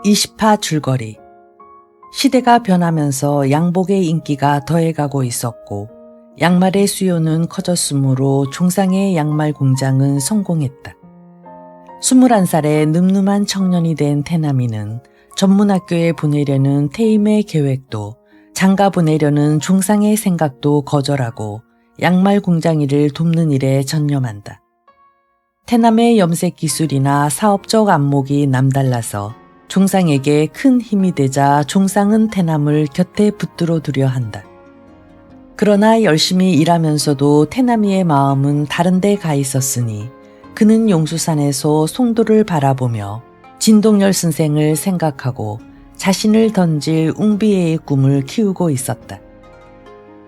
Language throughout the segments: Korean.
20파 줄거리. 시대가 변하면서 양복의 인기가 더해가고 있었고 양말의 수요는 커졌으므로 종상의 양말 공장은 성공했다. 21살의 늠름한 청년이 된 태남이는 전문학교에 보내려는 태임의 계획도 장가 보내려는 종상의 생각도 거절하고 양말 공장 일을 돕는 일에 전념한다. 태남의 염색 기술이나 사업적 안목이 남달라서 종상에게 큰 힘이 되자 종상은 태남을 곁에 붙들어 두려 한다. 그러나 열심히 일하면서도 태남이의 마음은 다른 데 가 있었으니 그는 용수산에서 송도를 바라보며 진동열 선생을 생각하고 자신을 던질 웅비애의 꿈을 키우고 있었다.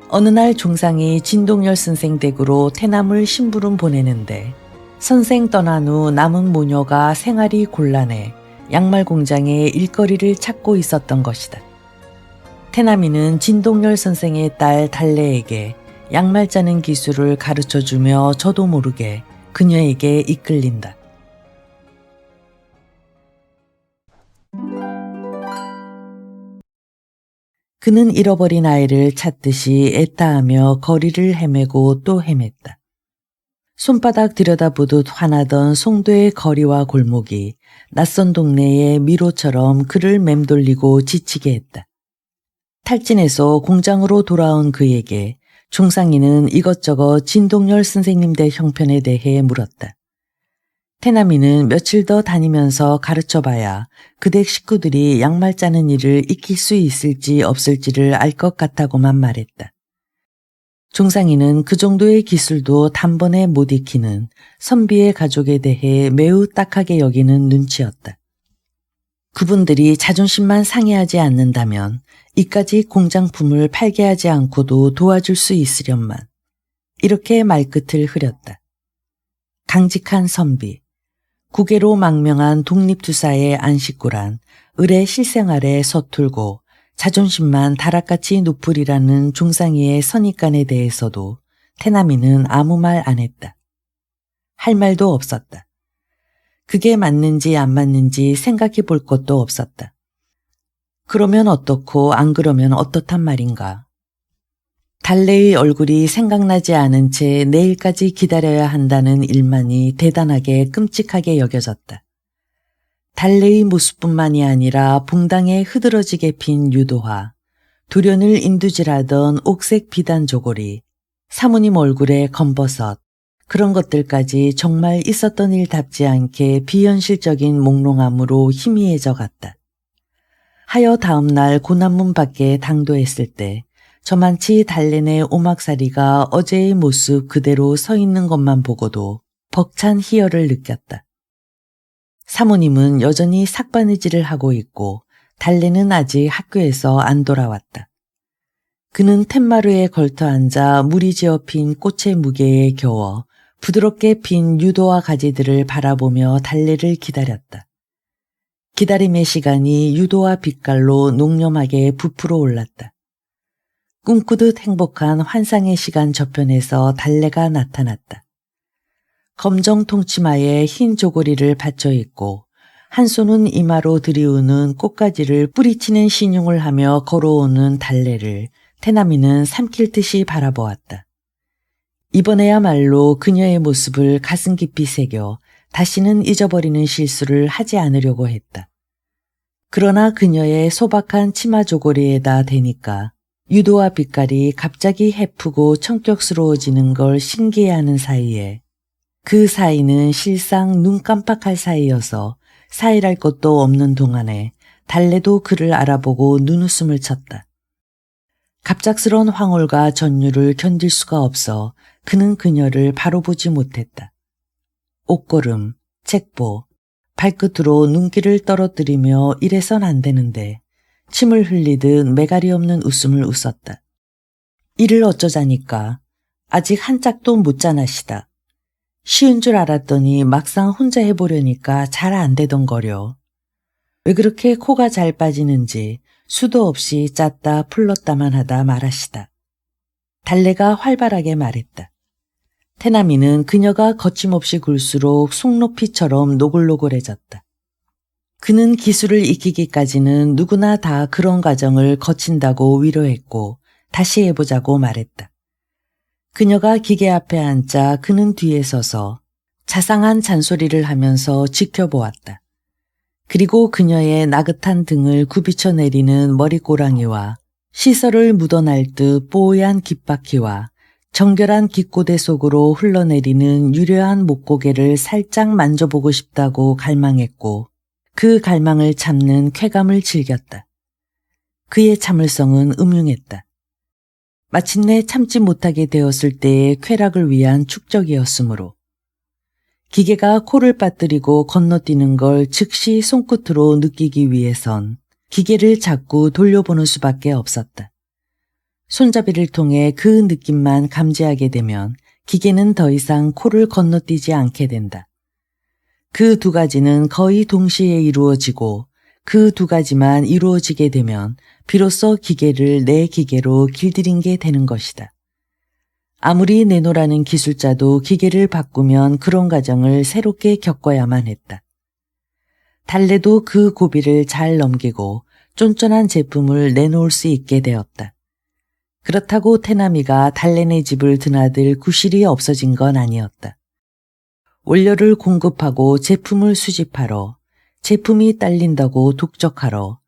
어느 날 종상이 진동열 선생 댁으로 태남을 심부름 보내는데 선생 떠난 후 남은 모녀가 생활이 곤란해 양말 공장에 일거리를 찾고 있었던 것이다. 태남이는 진동열 선생의 딸 달래에게 양말 짜는 기술을 가르쳐주며 저도 모르게 그녀에게 이끌린다. 그는 잃어버린 아이를 찾듯이 애타하며 거리를 헤매고 또 헤맸다. 손바닥 들여다보듯 화나던 송도의 거리와 골목이 낯선 동네의 미로처럼 그를 맴돌리고 지치게 했다. 탈진해서 공장으로 돌아온 그에게 종상이는 이것저것 진동열 선생님 댁 형편에 대해 물었다. 태남이는 며칠 더 다니면서 가르쳐봐야 그 댁 식구들이 양말 짜는 일을 익힐 수 있을지 없을지를 알 것 같다고만 말했다. 종상이는 그 정도의 기술도 단번에 못 익히는 선비의 가족에 대해 매우 딱하게 여기는 눈치였다. 그분들이 자존심만 상해하지 않는다면 이까지 공장품을 팔게 하지 않고도 도와줄 수 있으련만. 이렇게 말끝을 흐렸다. 강직한 선비, 국외로 망명한 독립투사의 안식구란 을의 실생활에 서툴고 자존심만 다락같이 높으리라는 종상이의 선입관에 대해서도 태남이는 아무 말 안 했다. 할 말도 없었다. 그게 맞는지 안 맞는지 생각해 볼 것도 없었다. 그러면 어떻고 안 그러면 어떻단 말인가. 달래의 얼굴이 생각나지 않은 채 내일까지 기다려야 한다는 일만이 대단하게 끔찍하게 여겨졌다. 달래의 모습뿐만이 아니라 봉당에 흐드러지게 핀 유도화, 돌연을 인두질하던 옥색 비단 조골이, 사모님 얼굴에 검버섯, 그런 것들까지 정말 있었던 일답지 않게 비현실적인 몽롱함으로 희미해져 갔다. 하여 다음 날 고난문 밖에 당도했을 때 저만치 달래네 오막살이가 어제의 모습 그대로 서 있는 것만 보고도 벅찬 희열을 느꼈다. 사모님은 여전히 삭바느질을 하고 있고 달래는 아직 학교에서 안 돌아왔다. 그는 툇마루에 걸터 앉아 물이 지어 핀 꽃의 무게에 겨워 부드럽게 핀 유도와 가지들을 바라보며 달래를 기다렸다. 기다림의 시간이 유도와 빛깔로 농염하게 부풀어 올랐다. 꿈꾸듯 행복한 환상의 시간 저편에서 달래가 나타났다. 검정 통치마에 흰 조고리를 받쳐 있고 한 손은 이마로 들이우는 꽃가지를 뿌리치는 신용을 하며 걸어오는 달래를 태남이는 삼킬 듯이 바라보았다. 이번에야말로 그녀의 모습을 가슴 깊이 새겨 다시는 잊어버리는 실수를 하지 않으려고 했다. 그러나 그녀의 소박한 치마 조고리에다 대니까 유도와 빛깔이 갑자기 해프고 청격스러워지는 걸 신기해하는 사이에 그 사이는 실상 눈 깜빡할 사이여서 사이랄 것도 없는 동안에 달래도 그를 알아보고 눈웃음을 쳤다. 갑작스러운 황홀과 전율을 견딜 수가 없어 그는 그녀를 바로 보지 못했다. 옷걸음, 책보, 발끝으로 눈길을 떨어뜨리며 이래선 안 되는데 침을 흘리듯 매가리 없는 웃음을 웃었다. 이를 어쩌자니까 아직 한 짝도 못 짜나시다. 쉬운 줄 알았더니 막상 혼자 해보려니까 잘 안 되던 거려. 왜 그렇게 코가 잘 빠지는지 수도 없이 짰다 풀렀다만 하다 말하시다. 달래가 활발하게 말했다. 태남이는 그녀가 거침없이 굴수록 숭높이처럼 노글노글해졌다. 그는 기술을 익히기까지는 누구나 다 그런 과정을 거친다고 위로했고 다시 해보자고 말했다. 그녀가 기계 앞에 앉자 그는 뒤에 서서 자상한 잔소리를 하면서 지켜보았다. 그리고 그녀의 나긋한 등을 굽이쳐 내리는 머리꼬랑이와 시설을 묻어날 듯 뽀얀 귓바퀴와 정결한 귓고대 속으로 흘러내리는 유려한 목고개를 살짝 만져보고 싶다고 갈망했고 그 갈망을 참는 쾌감을 즐겼다. 그의 참을성은 음흉했다. 마침내 참지 못하게 되었을 때의 쾌락을 위한 축적이었으므로 기계가 코를 빠뜨리고 건너뛰는 걸 즉시 손끝으로 느끼기 위해선 기계를 자꾸 돌려보는 수밖에 없었다. 손잡이를 통해 그 느낌만 감지하게 되면 기계는 더 이상 코를 건너뛰지 않게 된다. 그 두 가지는 거의 동시에 이루어지고 그 두 가지만 이루어지게 되면 비로소 기계를 내 기계로 길들인 게 되는 것이다. 아무리 내노라는 기술자도 기계를 바꾸면 그런 과정을 새롭게 겪어야만 했다. 달래도 그 고비를 잘 넘기고 쫀쫀한 제품을 내놓을 수 있게 되었다. 그렇다고 태남이가 달래네 집을 드나들 구실이 없어진 건 아니었다. 원료를 공급하고 제품을 수집하러, 제품이 딸린다고 독적하러,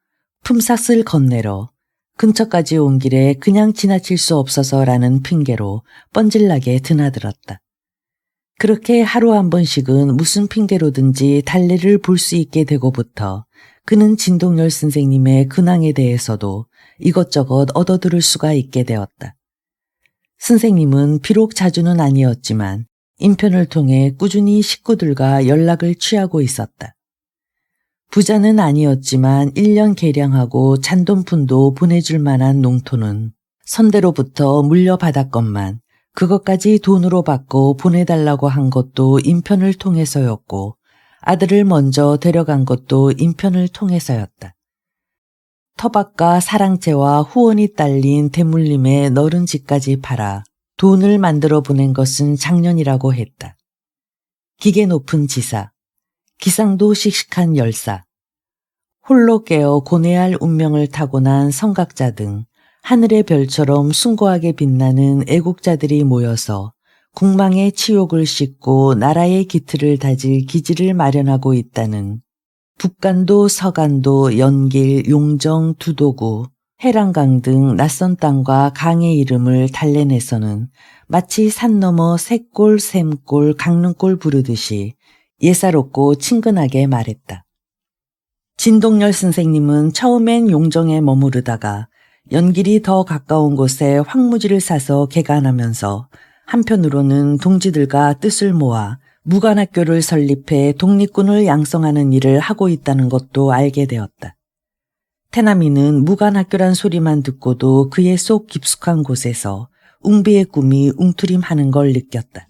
품삯을 건네러, 근처까지 온 길에 그냥 지나칠 수 없어서라는 핑계로 뻔질나게 드나들었다. 그렇게 하루 한 번씩은 무슨 핑계로든지 달래를 볼 수 있게 되고부터 그는 진동열 선생님의 근황에 대해서도 이것저것 얻어들을 수가 있게 되었다. 선생님은 비록 자주는 아니었지만 인편을 통해 꾸준히 식구들과 연락을 취하고 있었다. 부자는 아니었지만 1년 개량하고 잔돈푼도 보내줄 만한 농토는 선대로부터 물려받았건만 그것까지 돈으로 받고 보내달라고 한 것도 인편을 통해서였고 아들을 먼저 데려간 것도 인편을 통해서였다. 터박과 사랑채와 후원이 딸린 대물림의 너른 집까지 팔아 돈을 만들어 보낸 것은 작년이라고 했다. 기계 높은 지사, 기상도 씩씩한 열사, 홀로 깨어 고뇌할 운명을 타고난 성각자 등 하늘의 별처럼 숭고하게 빛나는 애국자들이 모여서 국망의 치욕을 씻고 나라의 기틀을 다질 기지를 마련하고 있다는 북간도 서간도 연길, 용정, 두도구, 해랑강 등 낯선 땅과 강의 이름을 달래내서는 마치 산 너머 새골, 샘골, 강릉골 부르듯이 예사롭고 친근하게 말했다. 진동열 선생님은 처음엔 용정에 머무르다가 연길이 더 가까운 곳에 황무지를 사서 개간하면서 한편으로는 동지들과 뜻을 모아 무관학교를 설립해 독립군을 양성하는 일을 하고 있다는 것도 알게 되었다. 태남이는 무관학교란 소리만 듣고도 그의 속 깊숙한 곳에서 웅비의 꿈이 웅투림하는 걸 느꼈다.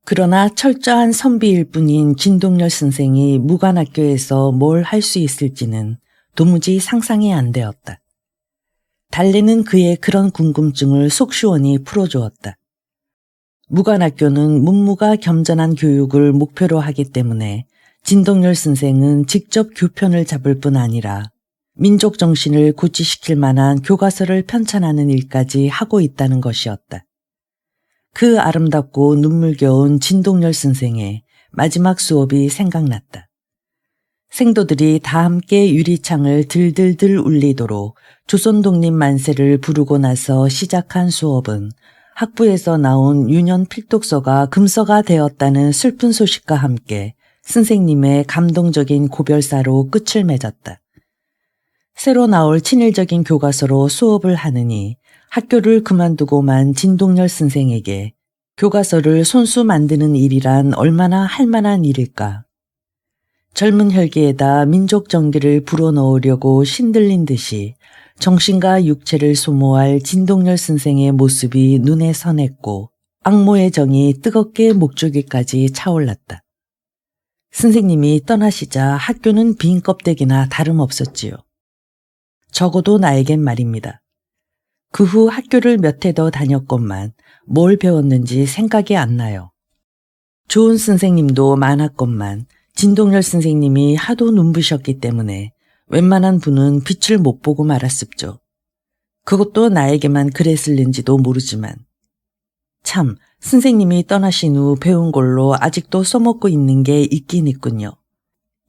그러나 철저한 선비일 뿐인 진동열 선생이 무관학교에서 뭘 할 수 있을지는 도무지 상상이 안 되었다. 달래는 그의 그런 궁금증을 속 시원히 풀어주었다. 무관학교는 문무가 겸전한 교육을 목표로 하기 때문에 진동열 선생은 직접 교편을 잡을 뿐 아니라 민족 정신을 고취시킬 만한 교과서를 편찬하는 일까지 하고 있다는 것이었다. 그 아름답고 눈물겨운 진동열 선생의 마지막 수업이 생각났다. 생도들이 다 함께 유리창을 들들들 울리도록 조선 독립 만세를 부르고 나서 시작한 수업은 학부에서 나온 유년 필독서가 금서가 되었다는 슬픈 소식과 함께 선생님의 감동적인 고별사로 끝을 맺었다. 새로 나올 친일적인 교과서로 수업을 하느니 학교를 그만두고만 진동열 선생에게 교과서를 손수 만드는 일이란 얼마나 할 만한 일일까. 젊은 혈기에다 민족 정기를 불어넣으려고 신들린 듯이 정신과 육체를 소모할 진동열 선생의 모습이 눈에 선했고 악모의 정이 뜨겁게 목조기까지 차올랐다. 선생님이 떠나시자 학교는 빈 껍데기나 다름없었지요. 적어도 나에겐 말입니다. 그 후 학교를 몇 해 더 다녔건만 뭘 배웠는지 생각이 안 나요. 좋은 선생님도 많았건만 진동열 선생님이 하도 눈부셨기 때문에 웬만한 분은 빛을 못 보고 말았습죠. 그것도 나에게만 그랬을는지도 모르지만. 참, 선생님이 떠나신 후 배운 걸로 아직도 써먹고 있는 게 있긴 있군요.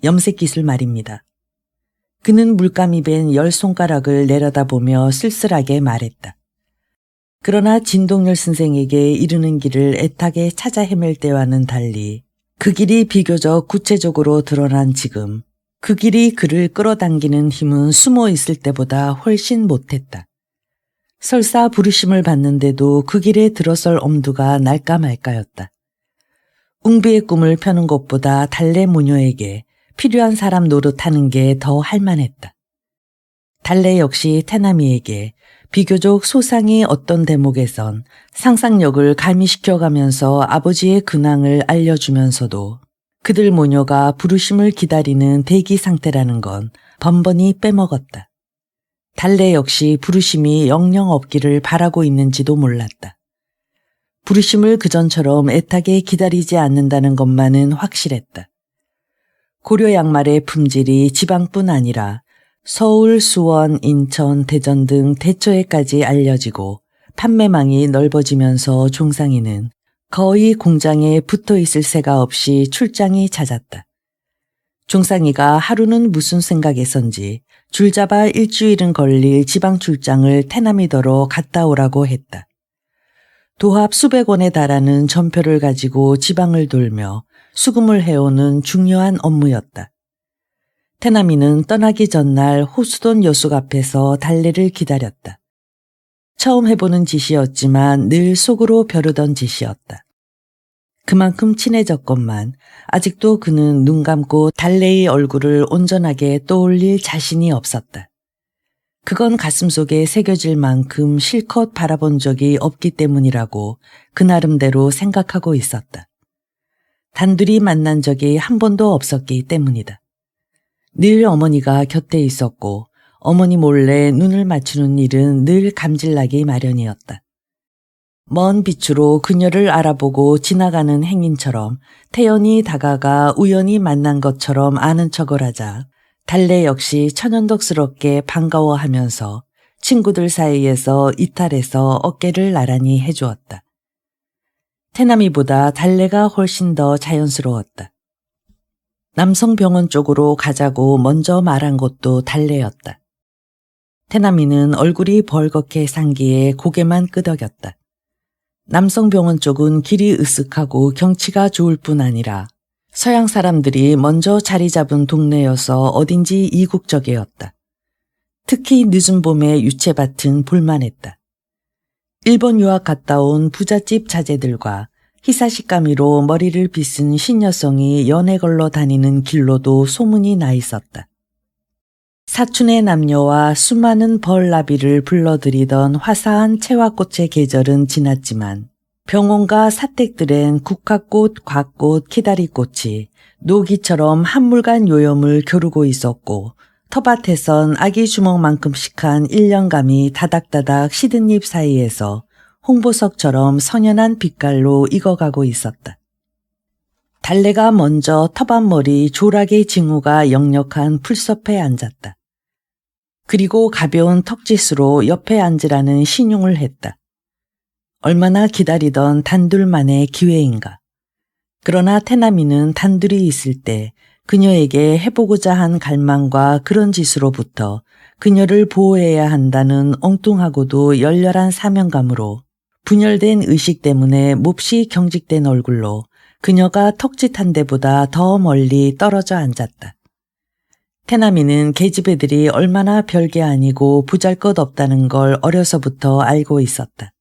염색깃을 말입니다. 그는 물감이 밴 10손가락을 내려다보며 쓸쓸하게 말했다. 그러나 진동열 선생에게 이르는 길을 애타게 찾아 헤맬 때와는 달리 그 길이 비교적 구체적으로 드러난 지금 그 길이 그를 끌어당기는 힘은 숨어 있을 때보다 훨씬 못했다. 설사 부르심을 받는데도 그 길에 들어설 엄두가 날까 말까였다. 웅비의 꿈을 펴는 것보다 달래 모녀에게 필요한 사람 노릇하는 게 더 할만했다. 달래 역시 태남이에게 비교적 소상히 어떤 대목에선 상상력을 가미시켜가면서 아버지의 근황을 알려주면서도 그들 모녀가 부르심을 기다리는 대기 상태라는 건 번번이 빼먹었다. 달래 역시 부르심이 영영 없기를 바라고 있는지도 몰랐다. 부르심을 그전처럼 애타게 기다리지 않는다는 것만은 확실했다. 고려 양말의 품질이 지방뿐 아니라 서울, 수원, 인천, 대전 등 대처에까지 알려지고 판매망이 넓어지면서 종상이는 거의 공장에 붙어있을 새가 없이 출장이 잦았다. 종상이가 하루는 무슨 생각에선지 줄잡아 일주일은 걸릴 지방 출장을 태남이더러 갔다 오라고 했다. 도합 수백 원에 달하는 전표를 가지고 지방을 돌며 수금을 해오는 중요한 업무였다. 태남이는 떠나기 전날 호수돈 여숙 앞에서 달래를 기다렸다. 처음 해보는 짓이었지만 늘 속으로 벼르던 짓이었다. 그만큼 친해졌건만 아직도 그는 눈 감고 달래의 얼굴을 온전하게 떠올릴 자신이 없었다. 그건 가슴속에 새겨질 만큼 실컷 바라본 적이 없기 때문이라고 그 나름대로 생각하고 있었다. 단둘이 만난 적이 한 번도 없었기 때문이다. 늘 어머니가 곁에 있었고 어머니 몰래 눈을 맞추는 일은 늘 감질나기 마련이었다. 먼 빛으로 그녀를 알아보고 지나가는 행인처럼 태연히 다가가 우연히 만난 것처럼 아는 척을 하자 달래 역시 천연덕스럽게 반가워하면서 친구들 사이에서 이탈해서 어깨를 나란히 해주었다. 태남이보다 달래가 훨씬 더 자연스러웠다. 남성병원 쪽으로 가자고 먼저 말한 것도 달래였다. 태남이는 얼굴이 벌겋게 상기에 고개만 끄덕였다. 남성병원 쪽은 길이 으쓱하고 경치가 좋을 뿐 아니라 서양 사람들이 먼저 자리 잡은 동네여서 어딘지 이국적이었다. 특히 늦은 봄의 유채밭은 볼만했다. 일본 유학 갔다 온 부잣집 자제들과 히사시카미로 머리를 빗은 신여성이 연애 걸러 다니는 길로도 소문이 나 있었다. 사춘의 남녀와 수많은 벌나비를 불러들이던 화사한 채화꽃의 계절은 지났지만 병원과 사택들엔 국화꽃, 곽꽃, 키다리꽃이 노기처럼 한물간 요염을 겨루고 있었고 텃밭에선 아기 주먹만큼씩한 1년감이 다닥다닥 시든 잎 사이에서 홍보석처럼 선연한 빛깔로 익어가고 있었다. 달래가 먼저 텃밭머리 조락의 징후가 역력한 풀섭에 앉았다. 그리고 가벼운 턱짓으로 옆에 앉으라는 신용을 했다. 얼마나 기다리던 단둘만의 기회인가. 그러나 태남이는 단둘이 있을 때 그녀에게 해보고자 한 갈망과 그런 짓으로부터 그녀를 보호해야 한다는 엉뚱하고도 열렬한 사명감으로 분열된 의식 때문에 몹시 경직된 얼굴로 그녀가 턱짓한 데보다 더 멀리 떨어져 앉았다. 태남이는 계집애들이 얼마나 별게 아니고 보잘것없다는 걸 어려서부터 알고 있었다.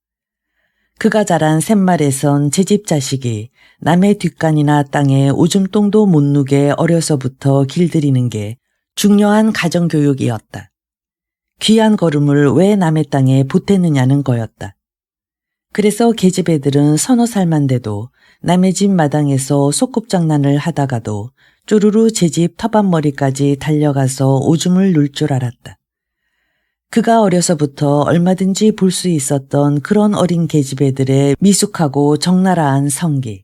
그가 자란 샘말에선 제 집 자식이 남의 뒷간이나 땅에 오줌똥도 못 누게 어려서부터 길들이는 게 중요한 가정교육이었다. 귀한 걸음을 왜 남의 땅에 보태느냐는 거였다. 그래서 계집 애들은 서너 살만 돼도 남의 집 마당에서 소꿉장난을 하다가도 쪼르르 제 집 텃밭머리까지 달려가서 오줌을 눌 줄 알았다. 그가 어려서부터 얼마든지 볼 수 있었던 그런 어린 계집 애들의 미숙하고 적나라한 성기,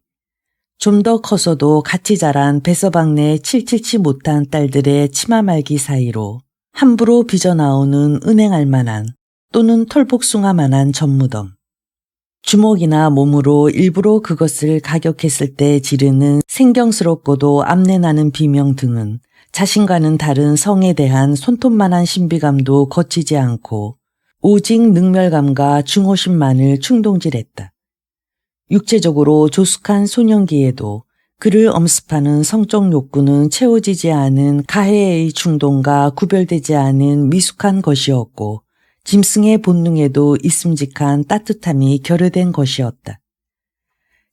좀 더 커서도 같이 자란 배서방네 칠칠치 못한 딸들의 치마말기 사이로 함부로 빚어나오는 은행알만한 또는 털복숭아만한 젖무덤. 주먹이나 몸으로 일부러 그것을 가격했을 때 지르는 생경스럽고도 암내나는 비명 등은 자신과는 다른 성에 대한 손톱만한 신비감도 거치지 않고 오직 능멸감과 중호심만을 충동질했다. 육체적으로 조숙한 소년기에도 그를 엄습하는 성적 욕구는 채워지지 않은 가해의 충동과 구별되지 않은 미숙한 것이었고 짐승의 본능에도 있음직한 따뜻함이 결여된 것이었다.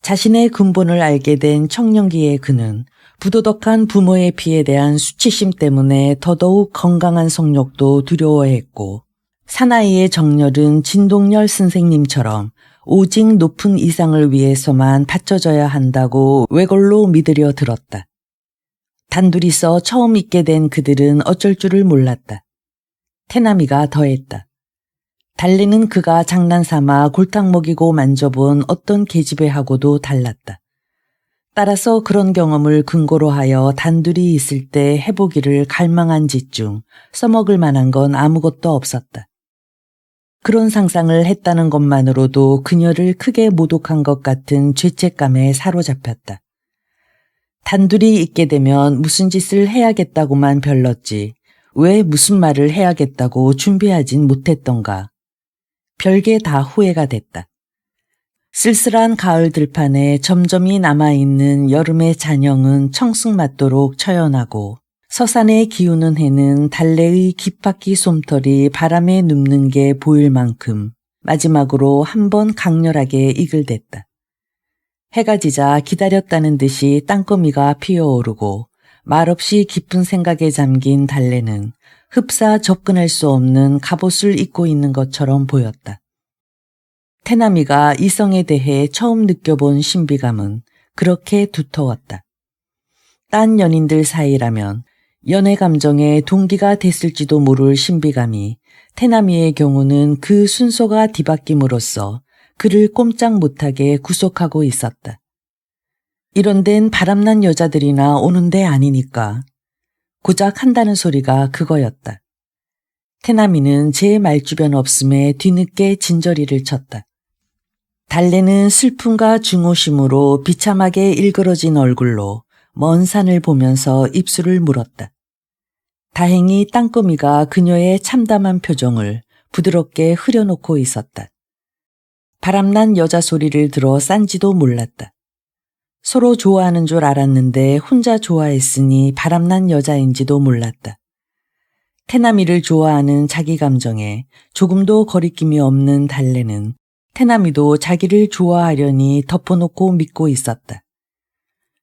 자신의 근본을 알게 된 청년기의 그는 부도덕한 부모의 피에 대한 수치심 때문에 더더욱 건강한 성욕도 두려워했고 사나이의 정열은 진동열 선생님처럼 오직 높은 이상을 위해서만 바쳐져야 한다고 외골로 믿으려 들었다. 단둘이서 처음 있게 된 그들은 어쩔 줄을 몰랐다. 태남이가 더했다. 달래는 그가 장난삼아 골탕 먹이고 만져본 어떤 계집애하고도 달랐다. 따라서 그런 경험을 근거로 하여 단둘이 있을 때 해보기를 갈망한 짓 중 써먹을 만한 건 아무것도 없었다. 그런 상상을 했다는 것만으로도 그녀를 크게 모독한 것 같은 죄책감에 사로잡혔다. 단둘이 있게 되면 무슨 짓을 해야겠다고만 별렀지 왜 무슨 말을 해야겠다고 준비하진 못했던가. 별게 다 후회가 됐다. 쓸쓸한 가을 들판에 점점이 남아있는 여름의 잔영은 청승맞도록 처연하고 서산에 기우는 해는 달래의 깃바퀴 솜털이 바람에 눕는 게 보일 만큼 마지막으로 한번 강렬하게 이글댔다. 해가 지자 기다렸다는 듯이 땅거미가 피어오르고 말없이 깊은 생각에 잠긴 달래는 흡사 접근할 수 없는 갑옷을 입고 있는 것처럼 보였다. 태남이가 이성에 대해 처음 느껴본 신비감은 그렇게 두터웠다. 딴 연인들 사이라면 연애 감정의 동기가 됐을지도 모를 신비감이 태남이의 경우는 그 순서가 뒤바뀜으로써 그를 꼼짝 못하게 구속하고 있었다. 이런 데는 바람난 여자들이나 오는 데 아니니까. 고작 한다는 소리가 그거였다. 태남이는 제 말주변 없음에 뒤늦게 진저리를 쳤다. 달래는 슬픔과 중호심으로 비참하게 일그러진 얼굴로 먼 산을 보면서 입술을 물었다. 다행히 땅거미가 그녀의 참담한 표정을 부드럽게 흐려놓고 있었다. 바람난 여자 소리를 들어 싼지도 몰랐다. 서로 좋아하는 줄 알았는데 혼자 좋아했으니 바람난 여자인지도 몰랐다. 태남이를 좋아하는 자기 감정에 조금도 거리낌이 없는 달래는 태남이도 자기를 좋아하려니 덮어놓고 믿고 있었다.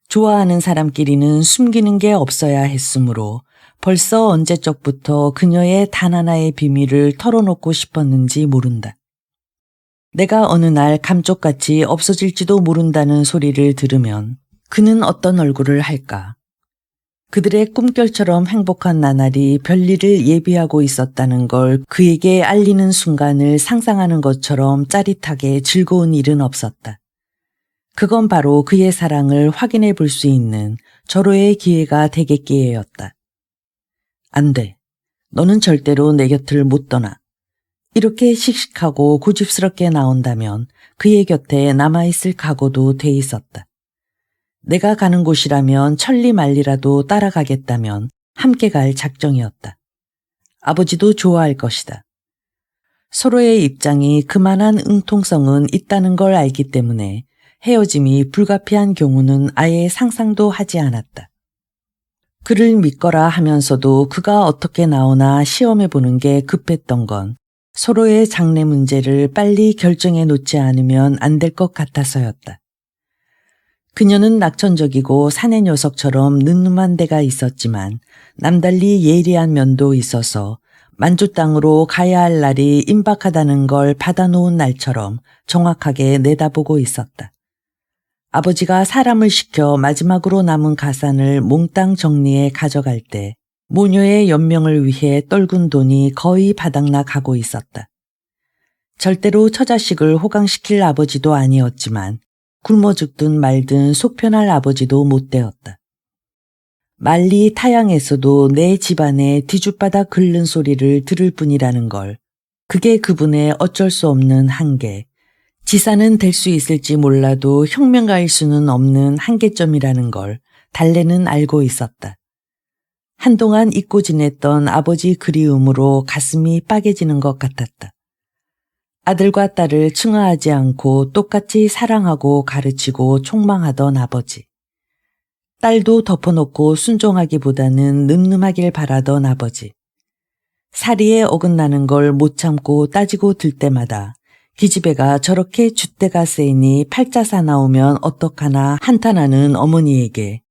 좋아하는 사람끼리는 숨기는 게 없어야 했으므로 벌써 언제적부터 그녀의 단 하나의 비밀을 털어놓고 싶었는지 모른다. 내가 어느 날 감쪽같이 없어질지도 모른다는 소리를 들으면 그는 어떤 얼굴을 할까? 그들의 꿈결처럼 행복한 나날이 별일을 예비하고 있었다는 걸 그에게 알리는 순간을 상상하는 것처럼 짜릿하게 즐거운 일은 없었다. 그건 바로 그의 사랑을 확인해 볼 수 있는 절호의 기회가 되겠기에였다. 안 돼. 너는 절대로 내 곁을 못 떠나. 이렇게 씩씩하고 고집스럽게 나온다면 그의 곁에 남아있을 각오도 돼 있었다. 내가 가는 곳이라면 천리만리라도 따라가겠다면 함께 갈 작정이었다. 아버지도 좋아할 것이다. 서로의 입장이 그만한 응통성은 있다는 걸 알기 때문에 헤어짐이 불가피한 경우는 아예 상상도 하지 않았다. 그를 믿거라 하면서도 그가 어떻게 나오나 시험해보는 게 급했던 건 서로의 장래 문제를 빨리 결정해 놓지 않으면 안 될 것 같아서였다. 그녀는 낙천적이고 사내 녀석처럼 늠름한 데가 있었지만 남달리 예리한 면도 있어서 만주 땅으로 가야 할 날이 임박하다는 걸 받아놓은 날처럼 정확하게 내다보고 있었다. 아버지가 사람을 시켜 마지막으로 남은 가산을 몽땅 정리해 가져갈 때 모녀의 연명을 위해 떨군 돈이 거의 바닥나 가고 있었다. 절대로 처자식을 호강시킬 아버지도 아니었지만 굶어 죽든 말든 속편할 아버지도 못 되었다. 말리 타양에서도 내 집안의 뒤죽바닥 긁는 소리를 들을 뿐이라는 걸, 그게 그분의 어쩔 수 없는 한계, 지사는 될 수 있을지 몰라도 혁명가일 수는 없는 한계점이라는 걸 달래는 알고 있었다. 한동안 잊고 지냈던 아버지 그리움으로 가슴이 빠개지는 것 같았다. 아들과 딸을 층화하지 않고 똑같이 사랑하고 가르치고 촉망하던 아버지. 딸도 덮어놓고 순종하기보다는 늠름하길 바라던 아버지. 사리에 어긋나는 걸 못 참고 따지고 들 때마다 기집애가 저렇게 줏대가 세이니 팔자 사나오면 어떡하나 한탄하는 어머니에게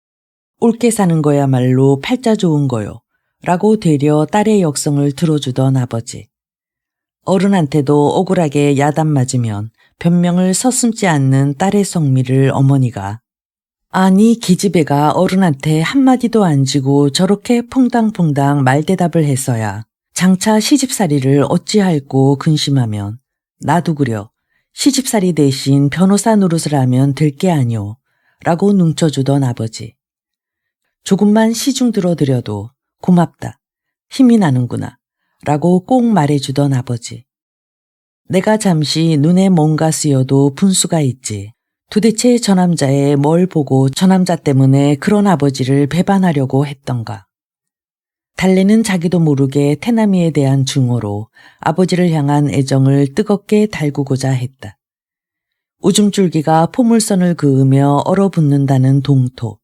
옳게 사는 거야말로 팔자 좋은 거요 라고 되려 딸의 역성을 들어주던 아버지. 어른한테도 억울하게 야단 맞으면 변명을 서슴지 않는 딸의 성미를 어머니가 아니 기집애가 어른한테 한마디도 안 지고 저렇게 퐁당퐁당 말대답을 했어야 장차 시집살이를 어찌할꼬 근심하면 나도 그려 시집살이 대신 변호사 노릇을 하면 될 게 아니오 라고 눈쳐주던 아버지. 조금만 시중 들어드려도 고맙다, 힘이 나는구나 라고 꼭 말해주던 아버지. 내가 잠시 눈에 뭔가 쓰여도 분수가 있지. 도대체 저 남자의 뭘 보고 저 남자 때문에 그런 아버지를 배반하려고 했던가. 달래는 자기도 모르게 태남이에 대한 증오로 아버지를 향한 애정을 뜨겁게 달구고자 했다. 오줌줄기가 포물선을 그으며 얼어붙는다는 동토.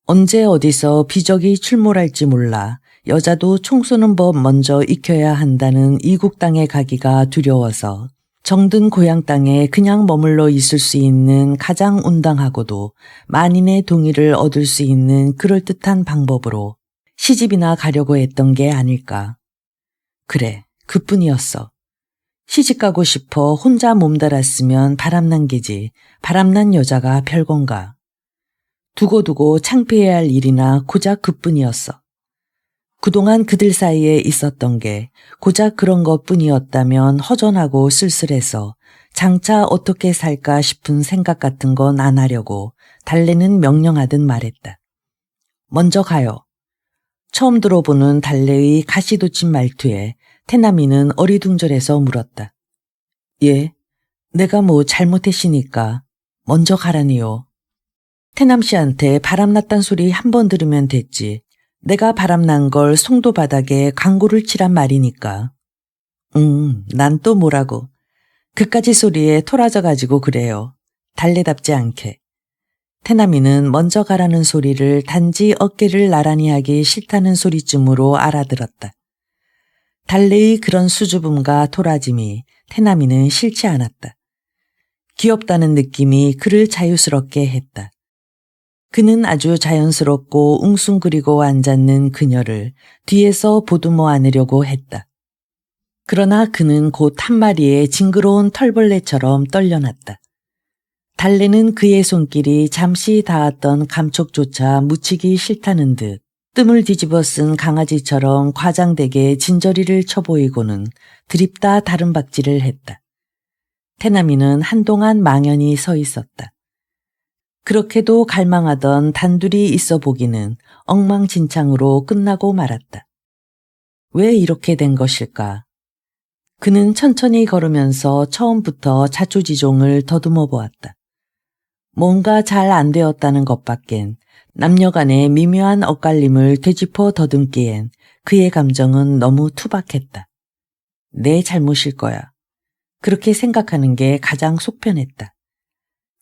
언제 어디서 비적이 출몰할지 몰라 여자도 총 쏘는 법 먼저 익혀야 한다는 이국 땅에 가기가 두려워서 정든 고향 땅에 그냥 머물러 있을 수 있는 가장 온당하고도 만인의 동의를 얻을 수 있는 그럴듯한 방법으로 시집이나 가려고 했던 게 아닐까. 그래, 그뿐이었어. 시집 가고 싶어 혼자 몸달았으면 바람난 게지 바람난 여자가 별건가. 두고두고 창피해야 할 일이나 고작 그뿐이었어. 그동안 그들 사이에 있었던 게 고작 그런 것뿐이었다면 허전하고 쓸쓸해서 장차 어떻게 살까 싶은 생각 같은 건 안 하려고 달래는 명령하듯 말했다. 먼저 가요. 처음 들어보는 달래의 가시돋친 말투에 태남이는 어리둥절해서 물었다. 예, 내가 뭐 잘못했으니까 먼저 가라니요. 태남 씨한테 바람났단 소리 한 번 들으면 됐지. 내가 바람난 걸 송도 바닥에 광고를 치란 말이니까. 난 또 뭐라고. 그까지 소리에 토라져가지고 그래요. 달래답지 않게. 태남이는 먼저 가라는 소리를 단지 어깨를 나란히 하기 싫다는 소리쯤으로 알아들었다. 달래의 그런 수줍음과 토라짐이 태남이는 싫지 않았다. 귀엽다는 느낌이 그를 자유스럽게 했다. 그는 아주 자연스럽고 웅숭그리고 앉았는 그녀를 뒤에서 보듬어 안으려고 했다. 그러나 그는 곧 한 마리의 징그러운 털벌레처럼 떨려났다. 달래는 그의 손길이 잠시 닿았던 감촉조차 묻히기 싫다는 듯 뜸을 뒤집어 쓴 강아지처럼 과장되게 진저리를 쳐보이고는 드립다 다름박질을 했다. 태남이는 한동안 망연히 서 있었다. 그렇게도 갈망하던 단둘이 있어 보기는 엉망진창으로 끝나고 말았다. 왜 이렇게 된 것일까? 그는 천천히 걸으면서 처음부터 자초지종을 더듬어 보았다. 뭔가 잘 안 되었다는 것밖엔 남녀 간의 미묘한 엇갈림을 되짚어 더듬기엔 그의 감정은 너무 투박했다. 내 잘못일 거야. 그렇게 생각하는 게 가장 속편했다.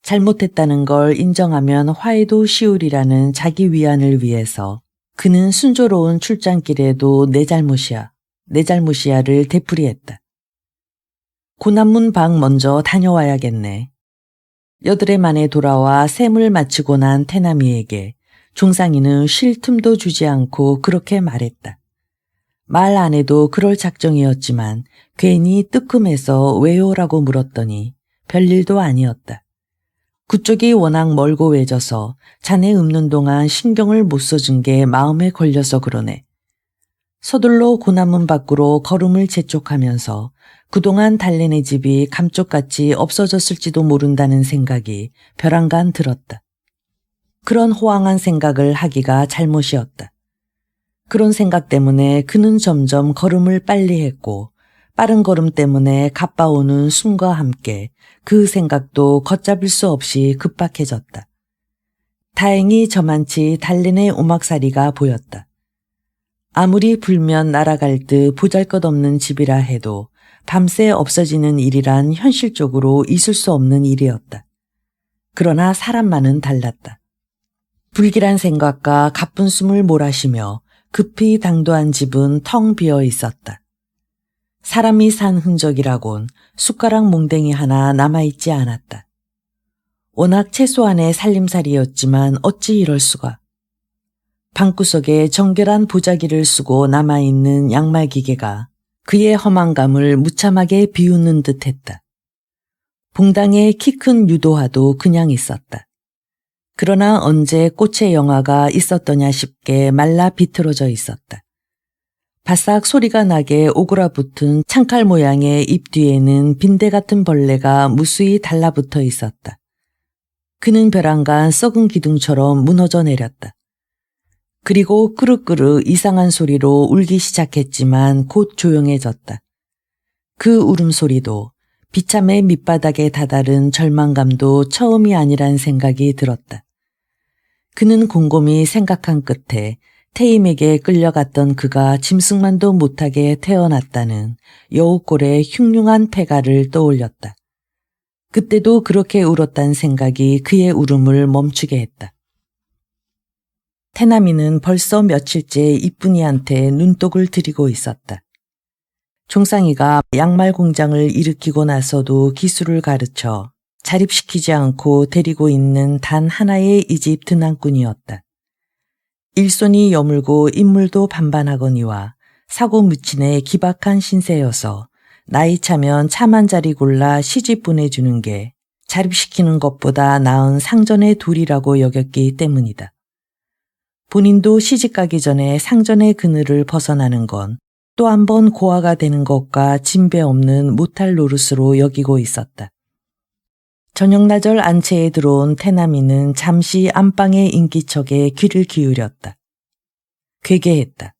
잘못했다는 걸 인정하면 화해도 쉬우리라는 자기 위안을 위해서 그는 순조로운 출장길에도 내 잘못이야를 되풀이했다. 고난문 방 먼저 다녀와야겠네. 8해 만에 돌아와 셈을 마치고 난 태남이에게 종상이는 쉴 틈도 주지 않고 그렇게 말했다. 말 안 해도 그럴 작정이었지만 괜히 뜨끔해서 왜요라고 물었더니 별일도 아니었다. 그쪽이 워낙 멀고 외져서 자네 읊는 동안 신경을 못 써준 게 마음에 걸려서 그러네. 서둘러 고남문 밖으로 걸음을 재촉하면서 그동안 달래네 집이 감쪽같이 없어졌을지도 모른다는 생각이 벼랑간 들었다. 그런 호황한 생각을 하기가 잘못이었다. 그런 생각 때문에 그는 점점 걸음을 빨리 했고 빠른 걸음 때문에 가빠오는 숨과 함께 그 생각도 걷잡을 수 없이 급박해졌다. 다행히 저만치 달래네 오막살이가 보였다. 아무리 불면 날아갈 듯 보잘것없는 집이라 해도 밤새 없어지는 일이란 현실적으로 있을 수 없는 일이었다. 그러나 사람만은 달랐다. 불길한 생각과 가쁜 숨을 몰아쉬며 급히 당도한 집은 텅 비어 있었다. 사람이 산 흔적이라곤 숟가락 몽댕이 하나 남아있지 않았다. 워낙 최소한의 살림살이였지만 어찌 이럴 수가. 방구석에 정결한 보자기를 쓰고 남아있는 양말 기계가 그의 험한감을 무참하게 비웃는 듯했다. 봉당에 키 큰 유도화도 그냥 있었다. 그러나 언제 꽃의 영화가 있었더냐 싶게 말라 비틀어져 있었다. 바싹 소리가 나게 오그라붙은 창칼 모양의 입 뒤에는 빈대 같은 벌레가 무수히 달라붙어 있었다. 그는 벼랑간 썩은 기둥처럼 무너져 내렸다. 그리고 끄르끄르 이상한 소리로 울기 시작했지만 곧 조용해졌다. 그 울음소리도 비참의 밑바닥에 다다른 절망감도 처음이 아니란 생각이 들었다. 그는 곰곰이 생각한 끝에 태임에게 끌려갔던 그가 짐승만도 못하게 태어났다는 여우꼴의 흉흉한 패가를 떠올렸다. 그때도 그렇게 울었단 생각이 그의 울음을 멈추게 했다. 태남이는 벌써 며칠째 이쁜이한테 눈독을 들이고 있었다. 종상이가 양말 공장을 일으키고 나서도 기술을 가르쳐 자립시키지 않고 데리고 있는 단 하나의 이 집 드난꾼이었다. 일손이 여물고 인물도 반반하거니와 사고 무친의 기박한 신세여서 나이 차면 참한 자리 골라 시집 보내주는 게 자립시키는 것보다 나은 상전의 둘이라고 여겼기 때문이다. 본인도 시집가기 전에 상전의 그늘을 벗어나는 건 또 한 번 고아가 되는 것과 진배 없는 못할 노릇으로 여기고 있었다. 저녁나절 안채에 들어온 태남이는 잠시 안방의 인기척에 귀를 기울였다. 괴괴했다.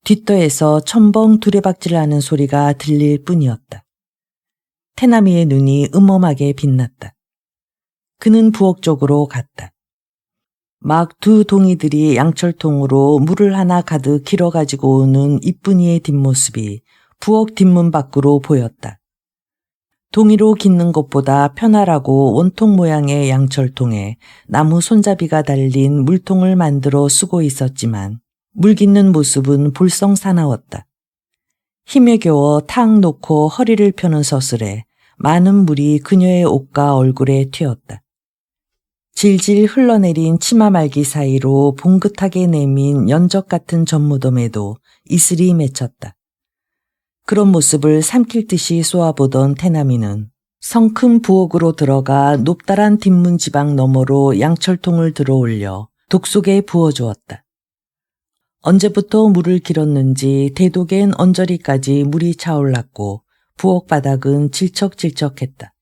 뒷더에서 첨벙 두레박질하는 소리가 들릴 뿐이었다. 태남이의 눈이 음험하게 빛났다. 그는 부엌 쪽으로 갔다. 막 두 동이들이 양철통으로 물을 하나 가득 길어가지고 오는 이쁜이의 뒷모습이 부엌 뒷문 밖으로 보였다. 동이로 깃는 것보다 편하라고 원통 모양의 양철통에 나무 손잡이가 달린 물통을 만들어 쓰고 있었지만 물 깃는 모습은 볼썽 사나웠다. 힘에 겨워 탁 놓고 허리를 펴는 서슬에 많은 물이 그녀의 옷과 얼굴에 튀었다. 질질 흘러내린 치마 말기 사이로 봉긋하게 내민 연적 같은 젖무덤에도 이슬이 맺혔다. 그런 모습을 삼킬 듯이 쏘아보던 태남이는 성큼 부엌으로 들어가 높다란 뒷문 지방 너머로 양철통을 들어올려 독 속에 부어주었다. 언제부터 물을 길었는지 대독엔 언저리까지 물이 차올랐고 부엌 바닥은 질척질척했다.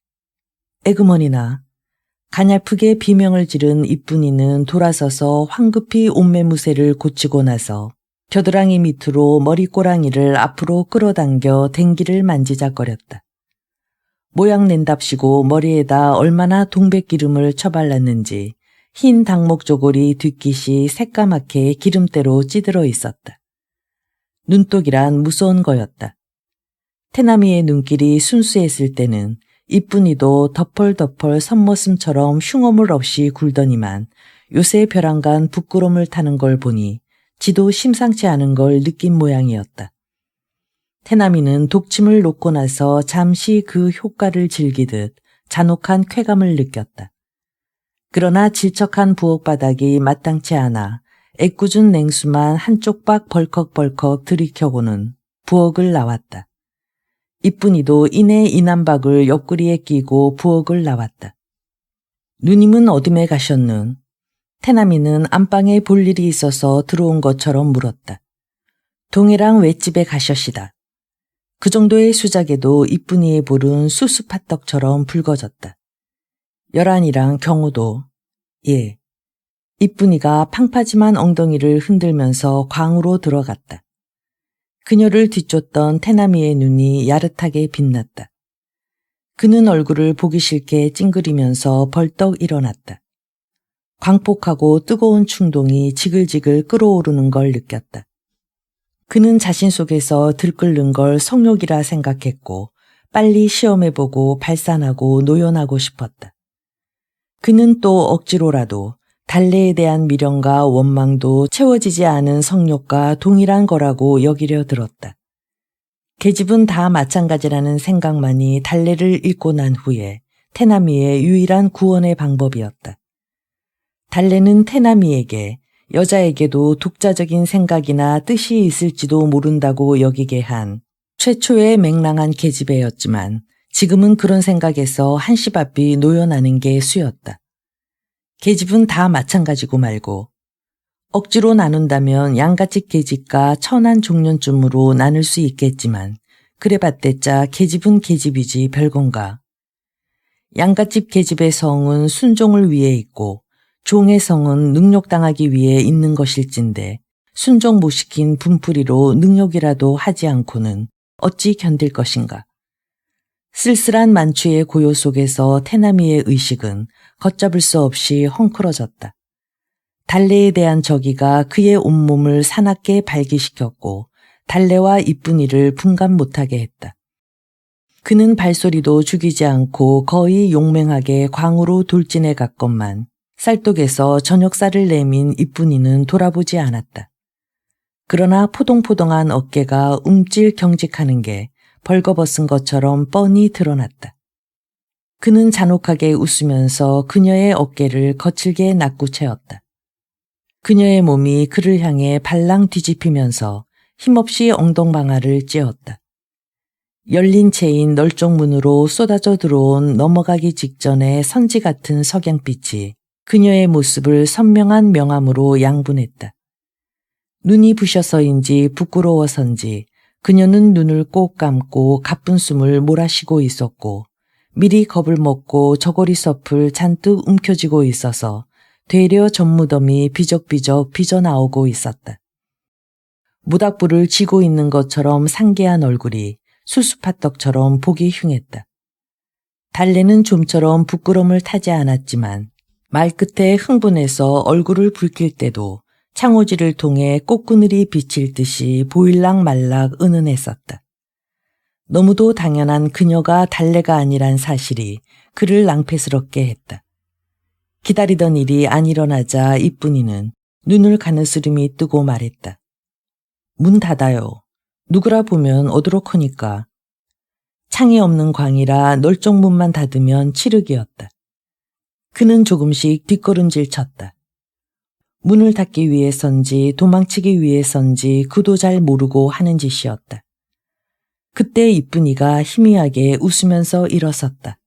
에그머니나 가냘프게 비명을 지른 이쁜이는 돌아서서 황급히 옷매무새를 고치고 나서 겨드랑이 밑으로 머리꼬랑이를 앞으로 끌어당겨 댕기를 만지작거렸다. 모양 낸답시고 머리에다 얼마나 동백기름을 쳐발랐는지 흰 닭목 조골이 뒷깃이 새까맣게 기름때로 찌들어 있었다. 눈독이란 무서운 거였다. 태남이의 눈길이 순수했을 때는 이쁜이도 덮얼덮얼 선머슴처럼 흉어물 없이 굴더니만 요새 벼랑간 부끄러움을 타는 걸 보니 지도 심상치 않은 걸 느낀 모양이었다. 태남이는 독침을 놓고 나서 잠시 그 효과를 즐기듯 잔혹한 쾌감을 느꼈다. 그러나 질척한 부엌 바닥이 마땅치 않아 애꿎은 냉수만 한쪽 박 벌컥벌컥 들이켜고는 부엌을 나왔다. 이쁜이도 이내 이남박을 옆구리에 끼고 부엌을 나왔다. 누님은 어dim에 가셨는? 태남이는 안방에 볼 일이 있어서 들어온 것처럼 물었다. 동해랑 횟집에 가셔시다. 그 정도의 수작에도 이쁜이의 볼은 수수팥떡처럼 붉어졌다. 열한이랑 경우도. 예. 이쁜이가 팡파짐한 엉덩이를 흔들면서 광으로 들어갔다. 그녀를 뒤쫓던 태남이의 눈이 야릇하게 빛났다. 그는 얼굴을 보기 싫게 찡그리면서 벌떡 일어났다. 광폭하고 뜨거운 충동이 지글지글 끓어오르는 걸 느꼈다. 그는 자신 속에서 들끓는 걸 성욕이라 생각했고 빨리 시험해보고 발산하고 노연하고 싶었다. 그는 또 억지로라도 달래에 대한 미련과 원망도 채워지지 않은 성욕과 동일한 거라고 여기려 들었다. 계집은 다 마찬가지라는 생각만이 달래를 잃고 난 후에 태남이의 유일한 구원의 방법이었다. 달래는 태남이에게 여자에게도 독자적인 생각이나 뜻이 있을지도 모른다고 여기게 한 최초의 맹랑한 계집애였지만 지금은 그런 생각에서 한시바삐 노연하는 게 수였다. 계집은 다 마찬가지고 말고 억지로 나눈다면 양가집 계집과 천한 종년쯤으로 나눌 수 있겠지만 그래봤댔자 계집은 계집이지 별건가. 양가집 계집의 성은 순종을 위해 있고 종의 성은 능욕당하기 위해 있는 것일진데 순종 못 시킨 분풀이로 능욕이라도 하지 않고는 어찌 견딜 것인가. 쓸쓸한 만추의 고요 속에서 태남이의 의식은 걷잡을 수 없이 헝클어졌다. 달래에 대한 저기가 그의 온몸을 사납게 발기시켰고 달래와 이쁜이를 분간 못하게 했다. 그는 발소리도 죽이지 않고 거의 용맹하게 광으로 돌진해 갔건만 쌀독에서 저녁살을 내민 이쁜이는 돌아보지 않았다. 그러나 포동포동한 어깨가 움찔 경직하는 게 벌거벗은 것처럼 뻔히 드러났다. 그는 잔혹하게 웃으면서 그녀의 어깨를 거칠게 낙구채었다. 그녀의 몸이 그를 향해 발랑 뒤집히면서 힘없이 엉덩방아를 찧었다. 열린 채인 널쩍문으로 쏟아져 들어온 넘어가기 직전의 선지 같은 석양빛이 그녀의 모습을 선명한 명암으로 양분했다. 눈이 부셔서인지 부끄러워서인지 그녀는 눈을 꼭 감고 가쁜 숨을 몰아쉬고 있었고 미리 겁을 먹고 저고리 섭을 잔뜩 움켜쥐고 있어서 되려 젖무덤이 비적비적 빚어나오고 있었다. 모닥불을 쥐고 있는 것처럼 상기한 얼굴이 수수팥떡처럼 보기 흉했다. 달래는 좀처럼 부끄러움을 타지 않았지만 말끝에 흥분해서 얼굴을 붉힐 때도 창호지를 통해 꽃그늘이 비칠 듯이 보일락 말락 은은했었다. 너무도 당연한 그녀가 달래가 아니란 사실이 그를 낭패스럽게 했다. 기다리던 일이 안 일어나자 이쁜이는 눈을 가느스름이 뜨고 말했다. 문 닫아요. 누구라 보면 어두럭하니까. 창이 없는 광이라 널쩍문만 닫으면 칠흑이었다. 그는 조금씩 뒷걸음질 쳤다. 문을 닫기 위해선지 도망치기 위해선지 그도 잘 모르고 하는 짓이었다. 그때 이쁜이가 희미하게 웃으면서 일어섰다.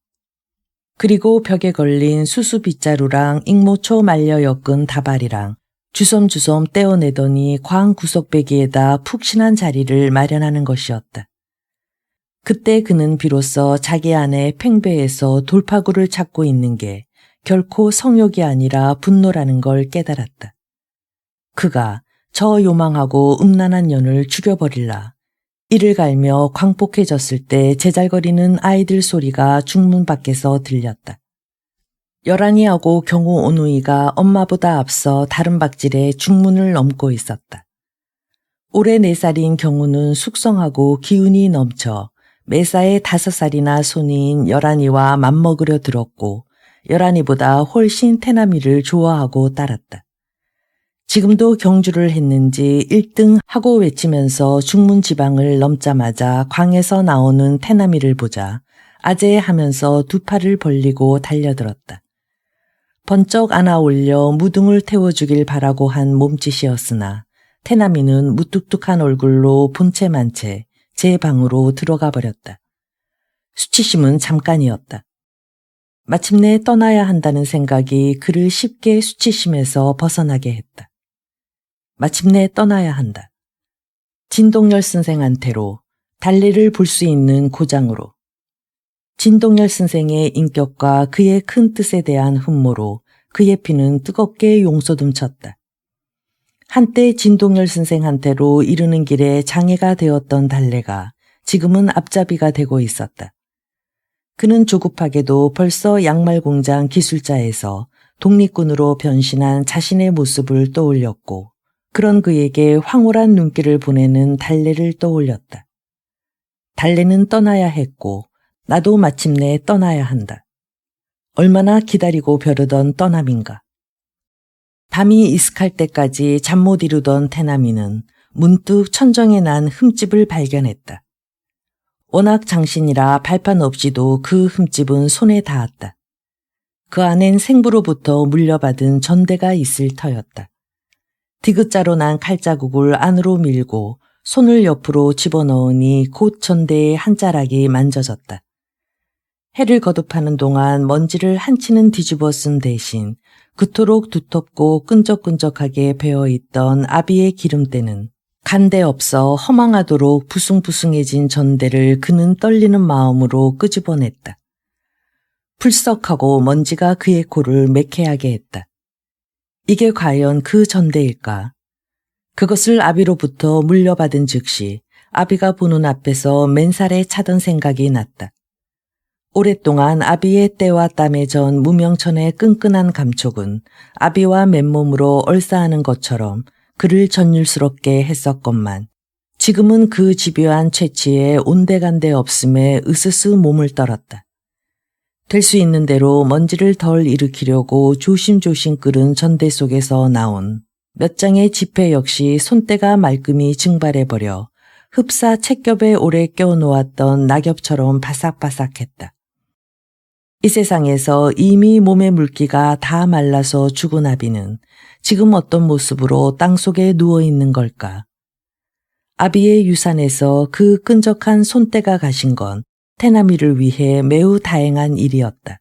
그리고 벽에 걸린 수수 빗자루랑 익모초 말려 엮은 다발이랑 주섬주섬 떼어내더니 광 구석배기에다 푹신한 자리를 마련하는 것이었다. 그때 그는 비로소 자기 안에 팽배해서 돌파구를 찾고 있는 게 결코 성욕이 아니라 분노라는 걸 깨달았다. 그가 저 요망하고 음란한 년을 죽여버릴라. 이를 갈며 광폭해졌을 때 제잘거리는 아이들 소리가 중문 밖에서 들렸다. 열한이하고 경호 오누이가 엄마보다 앞서 다른 박질에 중문을 넘고 있었다. 올해 4살인 경우는 숙성하고 기운이 넘쳐 매사에 5살이나 손인 열한이와 맘먹으려 들었고 열한이보다 훨씬 태남이를 좋아하고 따랐다. 지금도 경주를 했는지 1등 하고 외치면서 중문 지방을 넘자마자 광에서 나오는 태남이를 보자 아재하면서 두 팔을 벌리고 달려들었다. 번쩍 안아 올려 무등을 태워주길 바라고 한 몸짓이었으나 태남이는 무뚝뚝한 얼굴로 본체만 채 제 방으로 들어가 버렸다. 수치심은 잠깐이었다. 마침내 떠나야 한다는 생각이 그를 쉽게 수치심에서 벗어나게 했다. 마침내 떠나야 한다. 진동열 선생한테로 달래를 볼 수 있는 고장으로. 진동열 선생의 인격과 그의 큰 뜻에 대한 흠모로 그의 피는 뜨겁게 용솟음쳤다. 한때 진동열 선생한테로 이르는 길에 장애가 되었던 달래가 지금은 앞잡이가 되고 있었다. 그는 조급하게도 벌써 양말 공장 기술자에서 독립군으로 변신한 자신의 모습을 떠올렸고 그런 그에게 황홀한 눈길을 보내는 달래를 떠올렸다. 달래는 떠나야 했고 나도 마침내 떠나야 한다. 얼마나 기다리고 벼르던 떠남인가. 밤이 이슥할 때까지 잠 못 이루던 태남이는 문득 천정에 난 흠집을 발견했다. 워낙 장신이라 발판 없이도 그 흠집은 손에 닿았다. 그 안엔 생부로부터 물려받은 전대가 있을 터였다. 디귿자로 난 칼자국을 안으로 밀고 손을 옆으로 집어넣으니 곧 전대의 한 자락이 만져졌다. 해를 거듭하는 동안 먼지를 한치는 뒤집어 쓴 대신 그토록 두텁고 끈적끈적하게 배어있던 아비의 기름때는 간데 없어 허망하도록 부숭부숭해진 전대를 그는 떨리는 마음으로 끄집어냈다. 풀썩하고 먼지가 그의 코를 매캐하게 했다. 이게 과연 그 전대일까? 그것을 아비로부터 물려받은 즉시 아비가 보는 앞에서 맨살에 차던 생각이 났다. 오랫동안 아비의 때와 땀에 전 무명천의 끈끈한 감촉은 아비와 맨몸으로 얼싸하는 것처럼 그를 전율스럽게 했었건만 지금은 그 집요한 채취에 온데간데 없음에 으스스 몸을 떨었다. 될 수 있는 대로 먼지를 덜 일으키려고 조심조심 끓은 전대 속에서 나온 몇 장의 지폐 역시 손때가 말끔히 증발해버려 흡사 책겹에 오래 껴놓았던 낙엽처럼 바삭바삭했다. 이 세상에서 이미 몸의 물기가 다 말라서 죽은 아비는 지금 어떤 모습으로 땅속에 누워있는 걸까? 아비의 유산에서 그 끈적한 손때가 가신 건 태남이를 위해 매우 다행한 일이었다.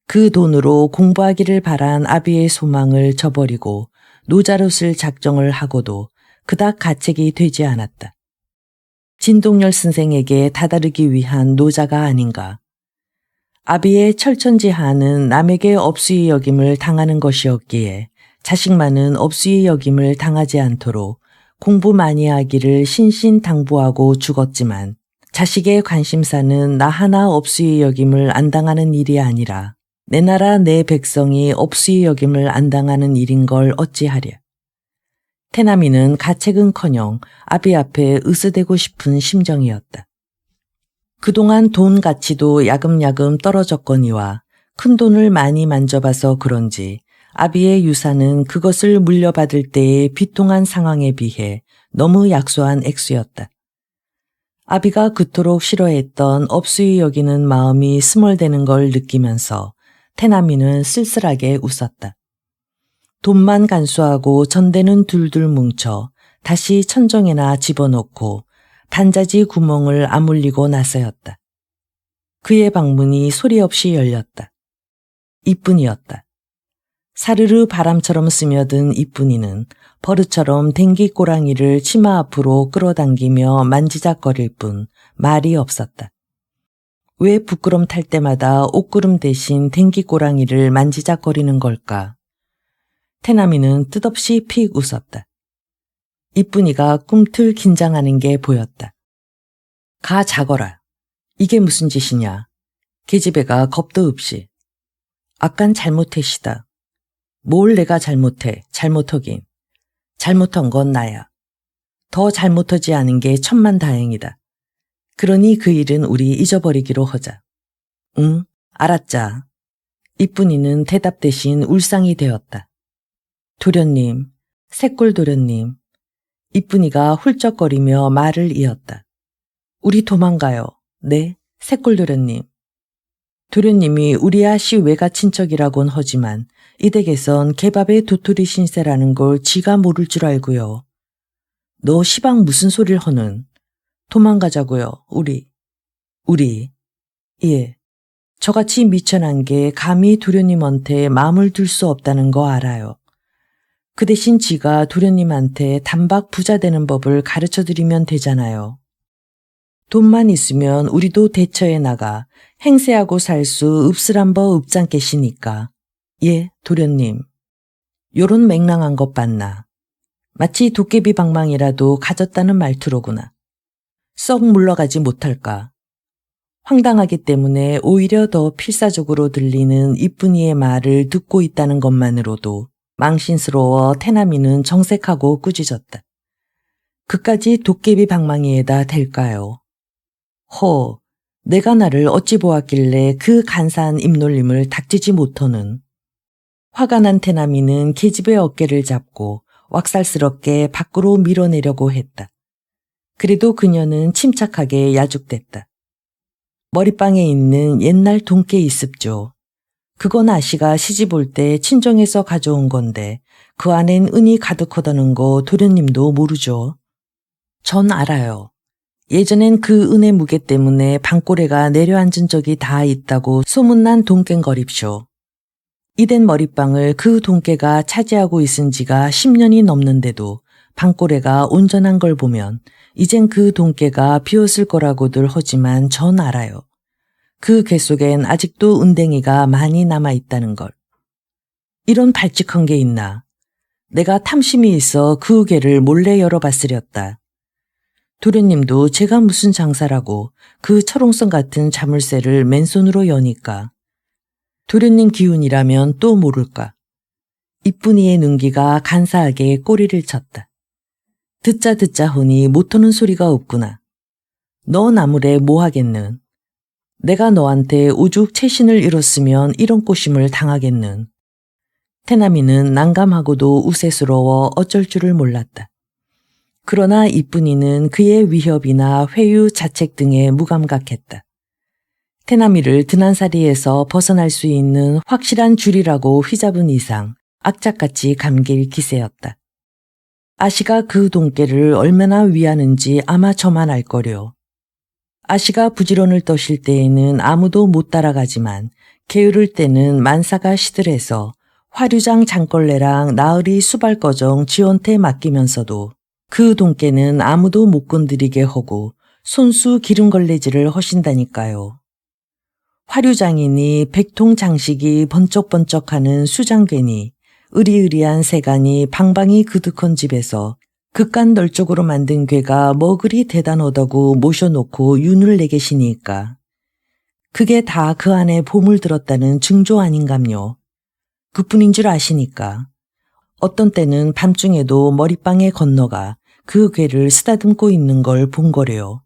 그 돈으로 공부하기를 바란 아비의 소망을 저버리고 노자롯을 작정을 하고도 그닥 가책이 되지 않았다. 진동열 선생에게 다다르기 위한 노자가 아닌가. 아비의 철천지하는 남에게 업수의 여김을 당하는 것이었기에 자식만은 업수의 여김을 당하지 않도록 공부 많이 하기를 신신당부하고 죽었지만 자식의 관심사는 나 하나 업수의 여김을 안 당하는 일이 아니라 내 나라 내 백성이 업수의 여김을 안 당하는 일인 걸 어찌하랴. 태남이는 가책은커녕 아비 앞에 으스대고 싶은 심정이었다. 그동안 돈 가치도 야금야금 떨어졌거니와 큰 돈을 많이 만져봐서 그런지 아비의 유산은 그것을 물려받을 때의 비통한 상황에 비해 너무 약소한 액수였다. 아비가 그토록 싫어했던 업수이 여기는 마음이 스멀대는 걸 느끼면서 태남이는 쓸쓸하게 웃었다. 돈만 간수하고 전대는 둘둘 뭉쳐 다시 천정에나 집어넣고 단자지 구멍을 아물리고 나서였다. 그의 방문이 소리 없이 열렸다. 이쁜이였다. 사르르 바람처럼 스며든 이쁜이는 버릇처럼 댕기 꼬랑이를 치마 앞으로 끌어당기며 만지작거릴 뿐 말이 없었다. 왜 부끄럼 탈 때마다 옷구름 대신 댕기 꼬랑이를 만지작거리는 걸까? 태남이는 뜻없이 픽 웃었다. 이쁜이가 꿈틀 긴장하는 게 보였다. 가 자거라. 이게 무슨 짓이냐. 계집애가 겁도 없이. 아깐 잘못했시다. 뭘 내가 잘못해. 잘못하긴. 잘못한 건 나야. 더 잘못하지 않은 게 천만다행이다. 그러니 그 일은 우리 잊어버리기로 하자. 응, 알았자. 이쁜이는 대답 대신 울상이 되었다. 도련님, 새골 도련님. 이쁜이가 훌쩍거리며 말을 이었다. 우리 도망가요. 네, 새골 도련님. 도련님이 우리 아씨 외가 친척이라곤 하지만 이 댁에선 개밥의 도토리 신세라는 걸 지가 모를 줄 알고요. 너 시방 무슨 소리를 허는? 도망가자고요, 우리. 우리. 예. 저같이 미천한 게 감히 도련님한테 마음을 둘 수 없다는 거 알아요. 그 대신 지가 도련님한테 단박 부자 되는 법을 가르쳐드리면 되잖아요. 돈만 있으면 우리도 대처해 나가 행세하고 살 수 읍스란 버 읍장께시니까. 예, 도련님. 요런 맹랑한 것 봤나. 마치 도깨비 방망이라도 가졌다는 말투로구나. 썩 물러가지 못할까. 황당하기 때문에 오히려 더 필사적으로 들리는 이쁜이의 말을 듣고 있다는 것만으로도 망신스러워 태남이는 정색하고 꾸짖었다. 그까지 도깨비 방망이에다 댈까요? 허, 내가 나를 어찌 보았길래 그 간사한 입놀림을 닥치지 못하는. 화가 난 태남이는 계집의 어깨를 잡고 왁살스럽게 밖으로 밀어내려고 했다. 그래도 그녀는 침착하게 야죽댔다. 머리방에 있는 옛날 돈깨 있습죠. 그건 아씨가 시집 올 때 친정에서 가져온 건데 그 안엔 은이 가득하다는 거 도련님도 모르죠. 전 알아요. 예전엔 그 은의 무게 때문에 방꼬레가 내려앉은 적이 다 있다고 소문난 돈꽹거립쇼. 이된 머리빵을 그 돈깨가 차지하고 있은 지가 10년이 넘는데도 방꼬레가 온전한 걸 보면 이젠 그 돈깨가 비었을 거라고들 하지만 전 알아요. 그 궤 속엔 아직도 은댕이가 많이 남아있다는 걸. 이런 발칙한 게 있나. 내가 탐심이 있어 그 궤를 몰래 열어봤으렸다. 도련님도 제가 무슨 장사라고 그 철옹성 같은 자물쇠를 맨손으로 여니까. 도련님 기운이라면 또 모를까. 이쁜이의 눈기가 간사하게 꼬리를 쳤다. 듣자 하니 못하는 소리가 없구나. 너 나무래 뭐 하겠는. 내가 너한테 오죽 채신을 잃었으면 이런 꼬심을 당하겠는. 태남이는 난감하고도 우세스러워 어쩔 줄을 몰랐다. 그러나 이쁜이는 그의 위협이나 회유 자책 등에 무감각했다. 태남이를 드난사리에서 벗어날 수 있는 확실한 줄이라고 휘잡은 이상 악착같이 감길 기세였다. 아씨가 그 돈깨를 얼마나 위하는지 아마 저만 알 거려. 아씨가 부지런을 떠실 때에는 아무도 못 따라가지만 게으를 때는 만사가 시들해서 화류장 장걸레랑 나으리 수발거정 지원태 맡기면서도 그 돈깨는 아무도 못 건드리게 하고 손수 기름걸레질을 하신다니까요. 화류장이니 백통 장식이 번쩍번쩍하는 수장괴니 으리으리한 세간이 방방이 그득한 집에서 극간 널쪽으로 만든 괴가 뭐 그리 대단하다고 모셔놓고 윤을 내계시니까. 그게 다 그 안에 보물 들었다는 증조 아닌감요. 그뿐인 줄 아시니까. 어떤 때는 밤중에도 머리방에 건너가 그 괴를 쓰다듬고 있는 걸 본 거래요.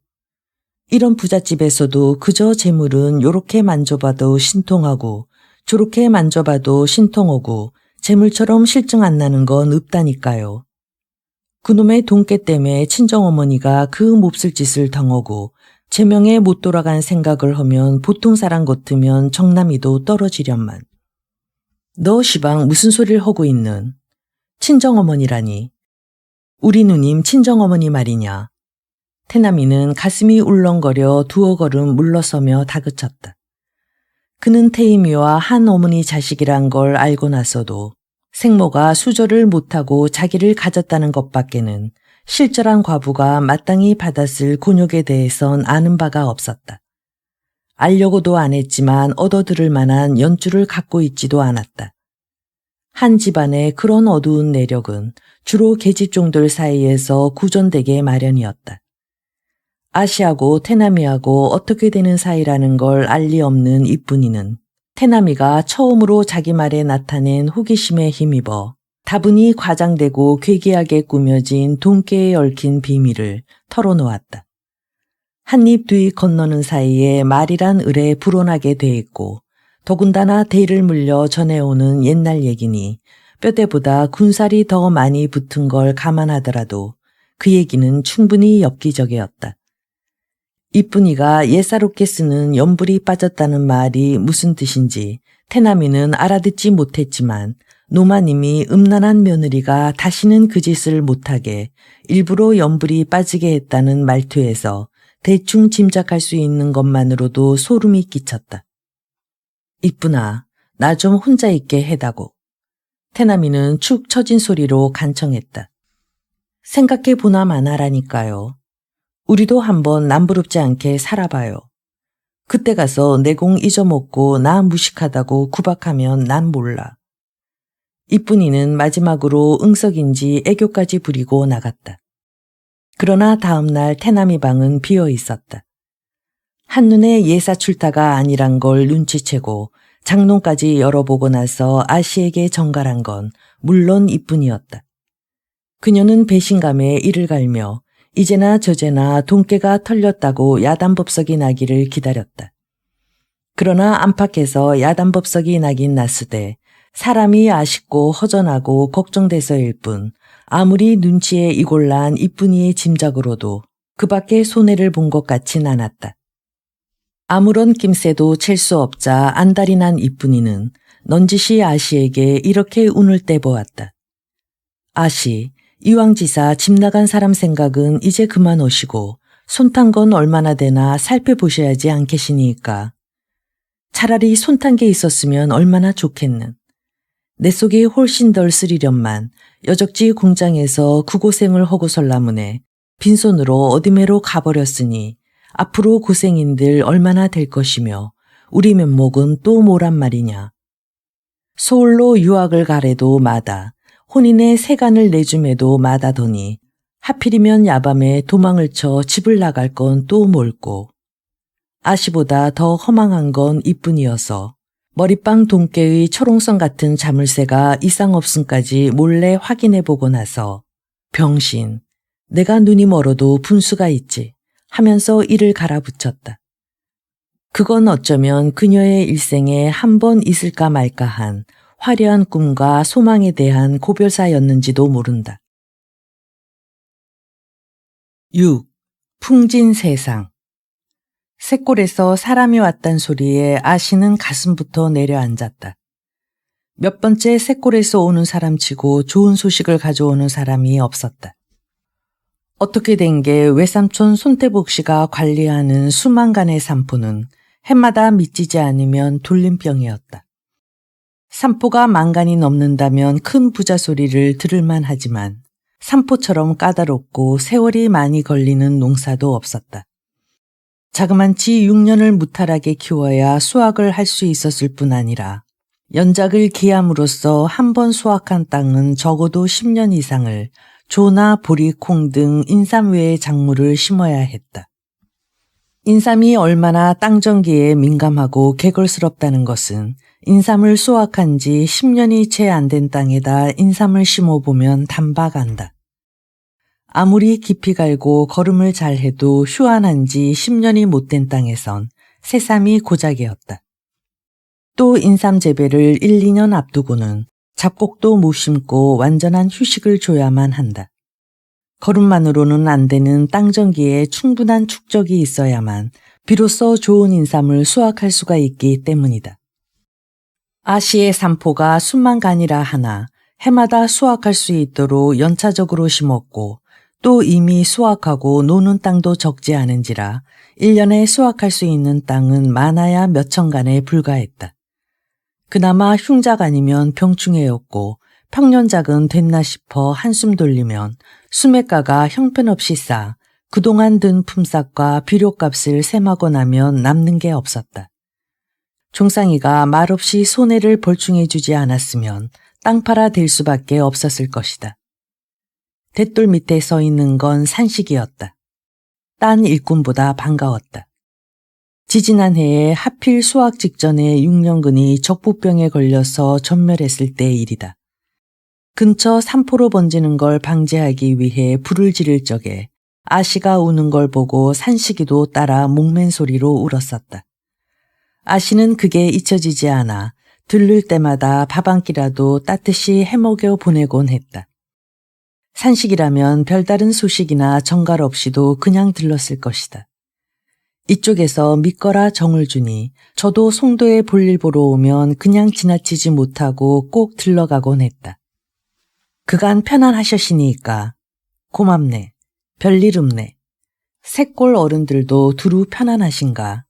이런 부잣집에서도 그저 재물은 요렇게 만져봐도 신통하고 저렇게 만져봐도 신통하고 재물처럼 실증 안 나는 건 없다니까요. 그놈의 돈깨 때문에 친정어머니가 그 몹쓸 짓을 당하고 제명에 못 돌아간 생각을 하면 보통 사람 같으면 정남이도 떨어지련만. 너 시방 무슨 소리를 하고 있는. 친정어머니라니. 우리 누님 친정어머니 말이냐. 태남이는 가슴이 울렁거려 두어 걸음 물러서며 다그쳤다. 그는 태임이와 한 어머니 자식이란 걸 알고 나서도 생모가 수절을 못하고 자기를 가졌다는 것밖에는 실절한 과부가 마땅히 받았을 곤욕에 대해선 아는 바가 없었다. 알려고도 안 했지만 얻어들을 만한 연줄을 갖고 있지도 않았다. 한 집안의 그런 어두운 내력은 주로 계집종들 사이에서 구전되게 마련이었다. 아씨하고 태남이하고 어떻게 되는 사이라는 걸 알 리 없는 이쁜이는 태남이가 처음으로 자기 말에 나타낸 호기심에 힘입어 다분히 과장되고 괴기하게 꾸며진 돈깨에 얽힌 비밀을 털어놓았다. 한입 뒤 건너는 사이에 말이란 을에 불어나게 돼 있고 더군다나 대를 물려 전해오는 옛날 얘기니 뼈대보다 군살이 더 많이 붙은 걸 감안하더라도 그 얘기는 충분히 엽기적이었다. 이쁜이가 예사롭게 쓰는 연불이 빠졌다는 말이 무슨 뜻인지 태남이는 알아듣지 못했지만 노마님이 음란한 며느리가 다시는 그 짓을 못하게 일부러 연불이 빠지게 했다는 말투에서 대충 짐작할 수 있는 것만으로도 소름이 끼쳤다. 이쁜아, 나 좀 혼자 있게 해다고. 태남이는 축 처진 소리로 간청했다. 생각해보나 마나라니까요. 우리도 한번 남부럽지 않게 살아봐요. 그때 가서 내 공 잊어먹고 나 무식하다고 구박하면 난 몰라. 이쁜이는 마지막으로 응석인지 애교까지 부리고 나갔다. 그러나 다음날 태남이 방은 비어 있었다. 한눈에 예사출타가 아니란 걸 눈치채고 장롱까지 열어보고 나서 아씨에게 전갈한 건 물론 이뿐이었다. 그녀는 배신감에 이를 갈며 이제나 저제나 돈깨가 털렸다고 야단법석이 나기를 기다렸다. 그러나 안팎에서 야단법석이 나긴 났으되 사람이 아쉽고 허전하고 걱정돼서일 뿐 아무리 눈치에 이골란 이쁜이의 짐작으로도 그 밖에 손해를 본 것 같진 않았다. 아무런 낌새도 챌 수 없자 안달이 난 이쁜이는 넌지시 아씨에게 이렇게 운을 떼보았다. 아씨, 이왕지사 집 나간 사람 생각은 이제 그만오시고 손탄 건 얼마나 되나 살펴보셔야지 않겠시니까. 차라리 손탄 게 있었으면 얼마나 좋겠는. 내 속이 훨씬 덜 쓰리련만 여적지 공장에서 구고생을 하고 설라문에 빈손으로 어디매로 가버렸으니 앞으로 고생인들 얼마나 될 것이며 우리 면목은 또 뭐란 말이냐. 서울로 유학을 가래도 마다 혼인의 세간을 내줌에도 마다더니 하필이면 야밤에 도망을 쳐 집을 나갈 건 또 뭘꼬. 아씨보다 더 허망한 건 이뿐이어서 머리빵 돈깨의 초롱성 같은 자물쇠가 이상 없음까지 몰래 확인해보고 나서 병신, 내가 눈이 멀어도 분수가 있지 하면서 이를 갈아붙였다. 그건 어쩌면 그녀의 일생에 한 번 있을까 말까한 화려한 꿈과 소망에 대한 고별사였는지도 모른다. 6. 풍진 세상. 샛골에서 사람이 왔단 소리에 아씨는 가슴부터 내려앉았다. 몇 번째 샛골에서 오는 사람치고 좋은 소식을 가져오는 사람이 없었다. 어떻게 된 게 외삼촌 손태복 씨가 관리하는 수만간의 산포는 해마다 미치지 않으면 돌림병이었다. 산포가 만간이 넘는다면 큰 부자 소리를 들을만 하지만 산포처럼 까다롭고 세월이 많이 걸리는 농사도 없었다. 자그만치 6년을 무탈하게 키워야 수확을 할 수 있었을 뿐 아니라 연작을 기함으로써 한 번 수확한 땅은 적어도 10년 이상을 조나 보리, 콩 등 인삼 외의 작물을 심어야 했다. 인삼이 얼마나 땅전기에 민감하고 개걸스럽다는 것은 인삼을 수확한 지 10년이 채 안 된 땅에다 인삼을 심어보면 단박 안다. 아무리 깊이 갈고 거름을 잘해도 휴안한 지 10년이 못 된 땅에선 새삼이 고작이었다. 또 인삼 재배를 1, 2년 앞두고는 잡곡도 못 심고 완전한 휴식을 줘야만 한다. 거름만으로는 안 되는 땅전기에 충분한 축적이 있어야만 비로소 좋은 인삼을 수확할 수가 있기 때문이다. 아씨의 산포가 수만간이라 하나 해마다 수확할 수 있도록 연차적으로 심었고 또 이미 수확하고 노는 땅도 적지 않은지라 1년에 수확할 수 있는 땅은 많아야 몇천 간에 불과했다. 그나마 흉작 아니면 병충해였고 평년작은 됐나 싶어 한숨 돌리면 수매가가 형편없이 싸 그동안 든 품삯과 비료값을 셈하고 나면 남는 게 없었다. 종상이가 말없이 손해를 벌충해주지 않았으면 땅 팔아 댈 수밖에 없었을 것이다. 돛돌 밑에 서 있는 건 산식이었다. 딴 일꾼보다 반가웠다. 지지난 해에 하필 수확 직전에 6년근이 적부병에 걸려서 전멸했을 때의 일이다. 근처 산포로 번지는 걸 방지하기 위해 불을 지를 적에 아씨가 우는 걸 보고 산식이도 따라 목맨 소리로 울었었다. 아씨는 그게 잊혀지지 않아 들를 때마다 밥 한 끼라도 따뜻이 해먹여 보내곤 했다. 산식이라면 별다른 소식이나 정갈 없이도 그냥 들렀을 것이다. 이쪽에서 믿거라 정을 주니 저도 송도에 볼일 보러 오면 그냥 지나치지 못하고 꼭 들러가곤 했다. 그간 편안하셨으니까 고맙네. 별일 없네. 샛골 어른들도 두루 편안하신가.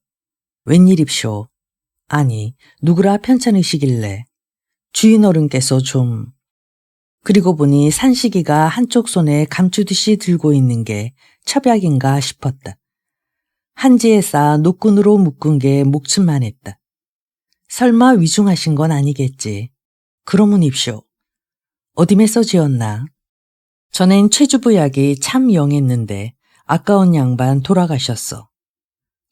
웬일입쇼. 아니 누구라 편찮으시길래. 주인 어른께서 좀. 그리고 보니 산식이가 한쪽 손에 감추듯이 들고 있는 게 첩약인가 싶었다. 한지에 쌓아 노끈으로 묶은 게 목춤만 했다. 설마 위중하신 건 아니겠지. 그러문입쇼. 어디에서 지었나? 전엔 최주부 약이 참 영했는데 아까운 양반 돌아가셨어.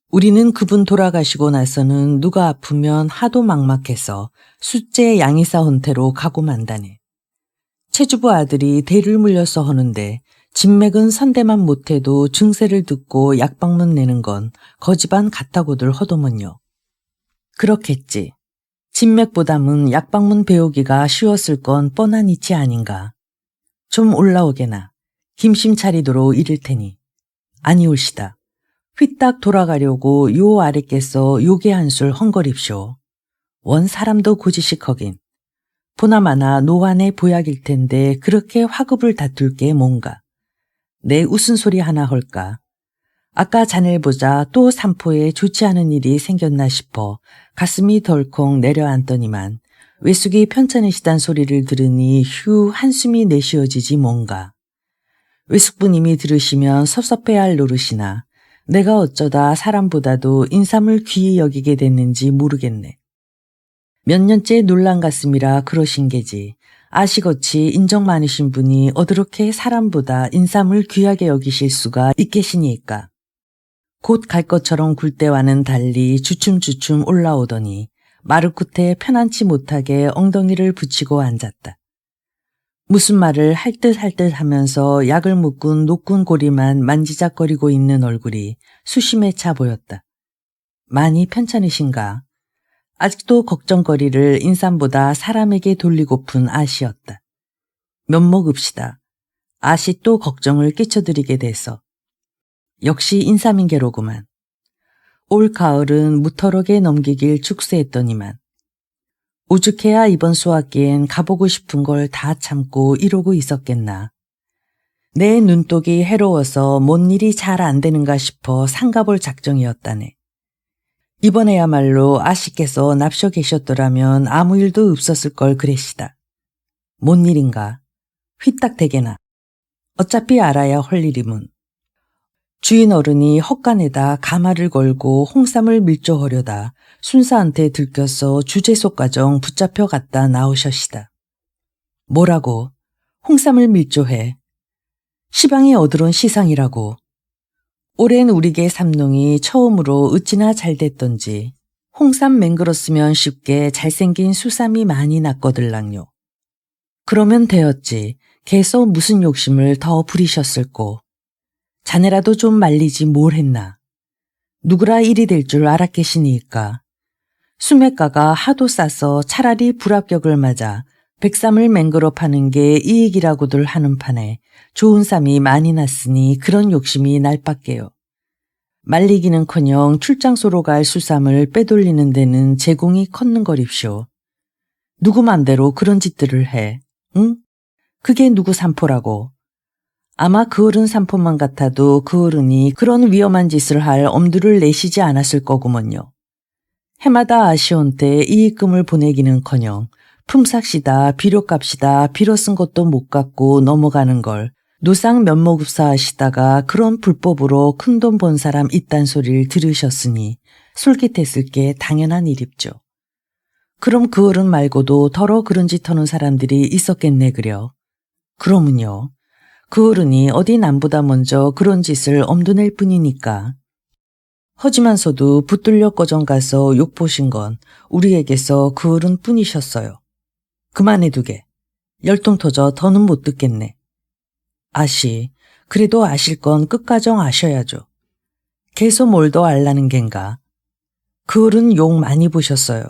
우리는 그분 돌아가시고 나서는 누가 아프면 하도 막막해서 숫제 양이사 헌태로 가고 만다네. 최주부 아들이 대를 물려서 하는데 진맥은 선대만 못해도 증세를 듣고 약방문 내는 건 거지반 같다고들 허더먼요. 그렇겠지. 진맥보담은 약방문 배우기가 쉬웠을 건 뻔한 이치 아닌가. 좀 올라오게나. 김심 차리도록 이를 테니. 아니 올시다. 휘딱 돌아가려고 요 아래께서 요게 한술 헝거립쇼. 원 사람도 고지식허긴. 보나마나 노환의 보약일 텐데 그렇게 화급을 다툴 게 뭔가. 내 웃은 소리 하나 헐까. 아까 자넬 보자 또 삼포에 좋지 않은 일이 생겼나 싶어 가슴이 덜컥 내려앉더니만 외숙이 편찮으시단 소리를 들으니 휴 한숨이 내쉬어지지 뭔가. 외숙부님이 들으시면 섭섭해할 노릇이나 내가 어쩌다 사람보다도 인삼을 귀히 여기게 됐는지 모르겠네. 몇 년째 놀란 가슴이라 그러신 게지. 아시거치 인정 많으신 분이 어드렇게 사람보다 인삼을 귀하게 여기실 수가 있겠시니까. 곧 갈 것처럼 굴 때와는 달리 주춤주춤 올라오더니 마루끝에 편안치 못하게 엉덩이를 붙이고 앉았다. 무슨 말을 할 듯 할 듯 하면서 약을 묶은 노끈 고리만 만지작거리고 있는 얼굴이 수심에 차 보였다. 많이 편찮으신가? 아직도 걱정거리를 인삼보다 사람에게 돌리고픈 아시였다. 면목읍시다. 아시 또 걱정을 끼쳐드리게 돼서. 역시 인삼인게로구만. 올 가을은 무터럭에 넘기길 축세했더니만. 오죽해야 이번 수학기엔 가보고 싶은 걸 다 참고 이러고 있었겠나. 내 눈독이 해로워서 뭔 일이 잘 안 되는가 싶어 상가볼 작정이었다네. 이번에야말로 아씨께서 납셔 계셨더라면 아무 일도 없었을 걸 그랬시다. 뭔 일인가? 휘딱대게나. 어차피 알아야 할 일이문. 주인 어른이 헛간에다 가마를 걸고 홍삼을 밀조하려다 순사한테 들켜서 주재소가정 붙잡혀 갔다 나오셨시다. 뭐라고? 홍삼을 밀조해. 시방이 어드론 시상이라고. 올해는 우리게 삼농이 처음으로 어찌나 잘 됐던지 홍삼 맹글었으면 쉽게 잘생긴 수삼이 많이 났거들랑요. 그러면 되었지. 개서 무슨 욕심을 더 부리셨을꼬. 자네라도 좀 말리지 뭘 했나. 누구라 일이 될 줄 알았겠시니까. 수매가가 하도 싸서 차라리 불합격을 맞아 백삼을 맹글어 파는 게 이익이라고들 하는 판에 좋은 쌈이 많이 났으니 그런 욕심이 날 밖에요. 말리기는커녕 출장소로 갈 수삼을 빼돌리는 데는 제공이 컸는거립쇼. 누구 맘대로 그런 짓들을 해. 응? 그게 누구 삼포라고. 아마 그 어른 삼포만 같아도 그 어른이 그런 위험한 짓을 할 엄두를 내시지 않았을 거구먼요. 해마다 아쉬운 때 이익금을 보내기는커녕 품삯이다 비료값이다 비료 쓴 것도 못 갚고 넘어가는 걸 노상 면목읍사 하시다가 그런 불법으로 큰돈 본 사람 있단 소리를 들으셨으니 솔깃했을 게 당연한 일입죠. 그럼 그 어른 말고도 더러 그런 짓 하는 사람들이 있었겠네 그려. 그러면요. 그 어른이 어디 남보다 먼저 그런 짓을 엄두낼 뿐이니까. 하지만서도 붙들려 꺼정 가서 욕보신 건 우리에게서 그 어른 뿐이셨어요. 그만해두게. 열동 터져 더는 못 듣겠네. 아시, 그래도 아실 건 끝가정 아셔야죠. 개소 뭘 더 알라는 겐가. 그 어른 욕 많이 보셨어요.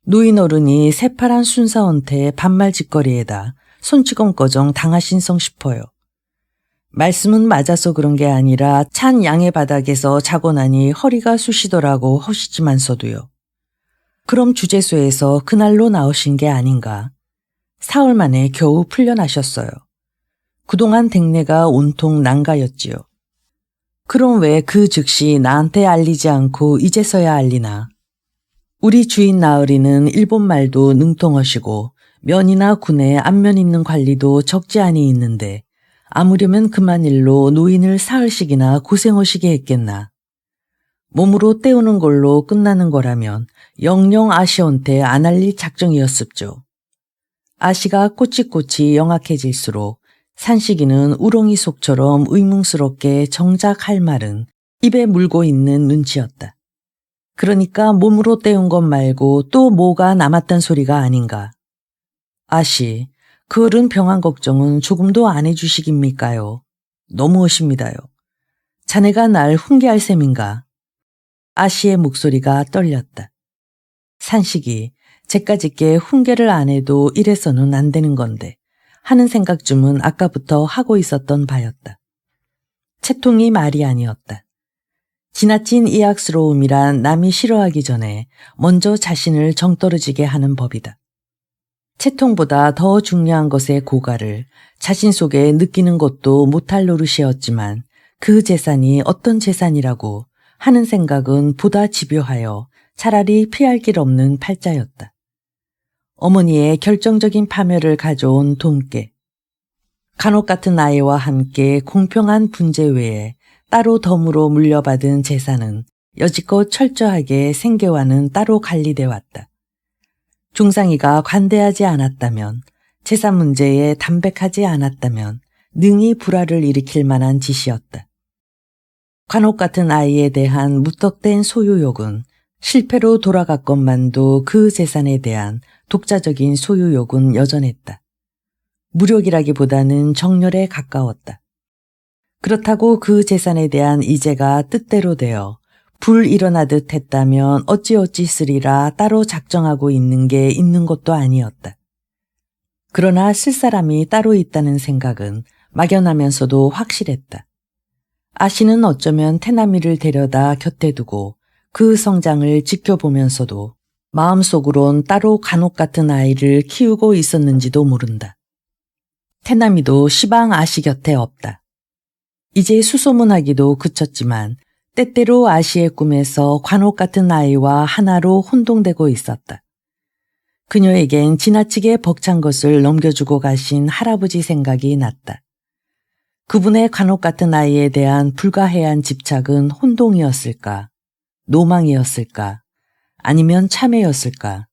노인 어른이 새파란 순사한테 반말짓거리에다 손찌검 꺼정 당하신성 싶어요. 말씀은 맞아서 그런 게 아니라 찬 양의 바닥에서 자고 나니 허리가 쑤시더라고 하시지만서도요. 그럼 주재소에서 그날로 나오신 게 아닌가. 사흘 만에 겨우 풀려나셨어요. 그동안 댁내가 온통 난가였지요. 그럼 왜 그 즉시 나한테 알리지 않고 이제서야 알리나. 우리 주인 나으리는 일본말도 능통하시고 면이나 군에 안면 있는 관리도 적지 아니 있는데 아무려면 그만 일로 노인을 사흘씩이나 고생하시게 했겠나. 몸으로 때우는 걸로 끝나는 거라면 영영 아씨한테 안 알릴 작정이었습죠. 아씨가 꼬치꼬치 영악해질수록 산식이는 우렁이 속처럼 의문스럽게 정작 할 말은 입에 물고 있는 눈치였다. 그러니까 몸으로 때운 것 말고 또 뭐가 남았단 소리가 아닌가. 아씨, 그 어른 병환 걱정은 조금도 안 해주시깁니까요? 너무하십니다요. 자네가 날 훈계할 셈인가? 아씨의 목소리가 떨렸다. 산식이 제까짓게 훈계를 안 해도 이래서는 안 되는 건데 하는 생각쯤은 아까부터 하고 있었던 바였다. 채통이 말이 아니었다. 지나친 이악스러움이란 남이 싫어하기 전에 먼저 자신을 정떨어지게 하는 법이다. 채통보다 더 중요한 것의 고가를 자신 속에 느끼는 것도 못할 노릇이었지만 그 재산이 어떤 재산이라고 하는 생각은 보다 집요하여 차라리 피할 길 없는 팔자였다. 어머니의 결정적인 파멸을 가져온 돈깨. 간혹 같은 아이와 함께 공평한 분재 외에 따로 덤으로 물려받은 재산은 여지껏 철저하게 생계와는 따로 관리돼 왔다. 중상이가 관대하지 않았다면, 재산 문제에 담백하지 않았다면 능히 불화를 일으킬 만한 짓이었다. 간혹 같은 아이에 대한 무턱댄 소유욕은 실패로 돌아갔건만도 그 재산에 대한 독자적인 소유욕은 여전했다. 무력이라기보다는 정열에 가까웠다. 그렇다고 그 재산에 대한 이제가 뜻대로 되어 불 일어나듯 했다면 어찌어찌 쓰리라 따로 작정하고 있는 게 있는 것도 아니었다. 그러나 쓸 사람이 따로 있다는 생각은 막연하면서도 확실했다. 아씨는 어쩌면 태남이를 데려다 곁에 두고 그 성장을 지켜보면서도 마음속으론 따로 간혹 같은 아이를 키우고 있었는지도 모른다. 태남이도 시방 아씨 곁에 없다. 이제 수소문하기도 그쳤지만 때때로 아씨의 꿈에서 관옥 같은 아이와 하나로 혼동되고 있었다. 그녀에겐 지나치게 벅찬 것을 넘겨주고 가신 할아버지 생각이 났다. 그분의 관옥 같은 아이에 대한 불가해한 집착은 혼동이었을까? 노망이었을까? 아니면 참회였을까?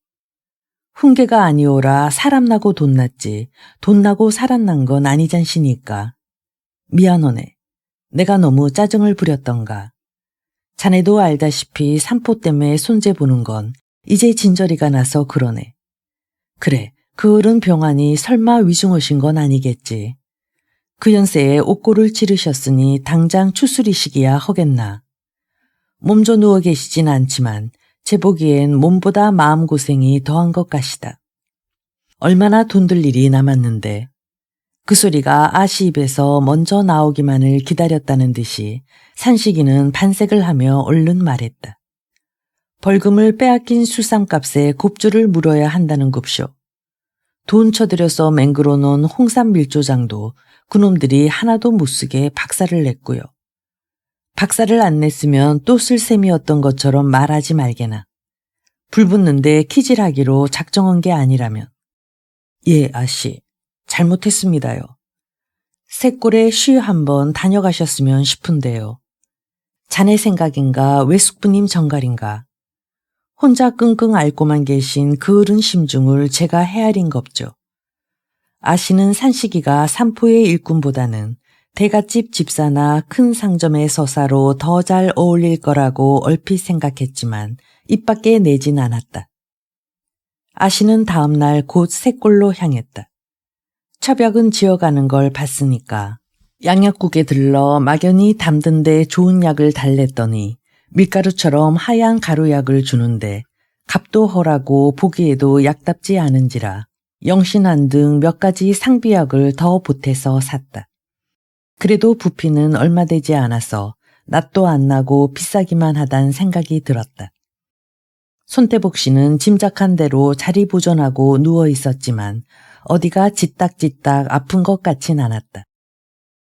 훈계가 아니오라 사람 나고 돈 났지 돈 나고 사람 난 건 아니잖시니까. 미안하네. 내가 너무 짜증을 부렸던가. 자네도 알다시피 산포 때문에 손재 보는 건 이제 진저리가 나서 그러네. 그래, 그 어른 병환이 설마 위중하신 건 아니겠지. 그 연세에 옥고를 치르셨으니 당장 추스리시기야 허겠나. 몸져 누워 계시진 않지만 제 보기엔 몸보다 마음고생이 더한 것 같시다. 얼마나 돈 들 일이 남았는데. 그 소리가 아씨 입에서 먼저 나오기만을 기다렸다는 듯이 산식이는 반색을 하며 얼른 말했다. 벌금을 빼앗긴 수삼값에 곱주를 물어야 한다는 곱쇼. 돈 쳐들여서 맹글어 놓은 홍삼 밀조장도 그놈들이 하나도 못 쓰게 박살을 냈고요. 박살을 안 냈으면 또 쓸 셈이었던 것처럼 말하지 말게나. 불 붙는데 키질하기로 작정한 게 아니라면. 예, 아씨. 잘못했습니다요. 새골에 쉬 한번 다녀가셨으면 싶은데요. 자네 생각인가 외숙부님 정갈인가. 혼자 끙끙 앓고만 계신 그 어른 심중을 제가 헤아린겁죠. 아씨는 산식이가 산포의 일꾼보다는 대갓집 집사나 큰 상점의 서사로 더 잘 어울릴 거라고 얼핏 생각했지만 입 밖에 내진 않았다. 아씨는 다음 날 곧 새골로 향했다. 처벽은 지어가는 걸 봤으니까 양약국에 들러 막연히 담든 데 좋은 약을 달랬더니 밀가루처럼 하얀 가루약을 주는데 값도 허라고 보기에도 약답지 않은지라 영신안 등 몇 가지 상비약을 더 보태서 샀다. 그래도 부피는 얼마 되지 않아서 낯도 안 나고 비싸기만 하단 생각이 들었다. 손태복 씨는 짐작한 대로 자리 보존하고 누워 있었지만 어디가 지딱지딱 아픈 것 같진 않았다.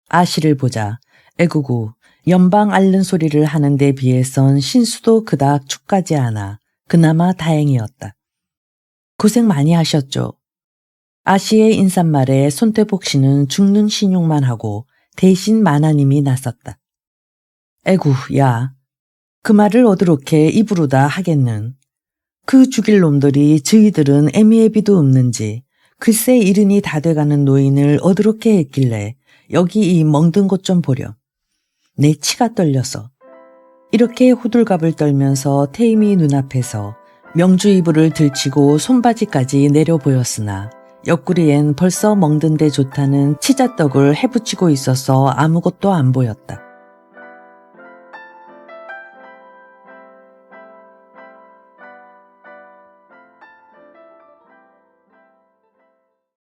아씨를 보자 애구구 연방 앓는 소리를 하는 데 비해선 신수도 그닥 축하지 않아 그나마 다행이었다. 고생 많이 하셨죠. 아씨의 인사말에 손대복 씨는 죽는 신용만 하고 대신 마나님이 나섰다. 에구, 야. 그 말을 어드럽게 입으로 다 하겠는. 그 죽일 놈들이 저희들은 애미애비도 없는지 글쎄 이른이 다 돼가는 노인을 어드럽게 했길래 여기 이 멍든 것 좀 보렴. 내 치가 떨려서. 이렇게 호들갑을 떨면서 태임이 눈앞에서 명주 이불을 들치고 손바지까지 내려 보였으나 옆구리엔 벌써 멍든데 좋다는 치자떡을 해붙이고 있어서 아무것도 안 보였다.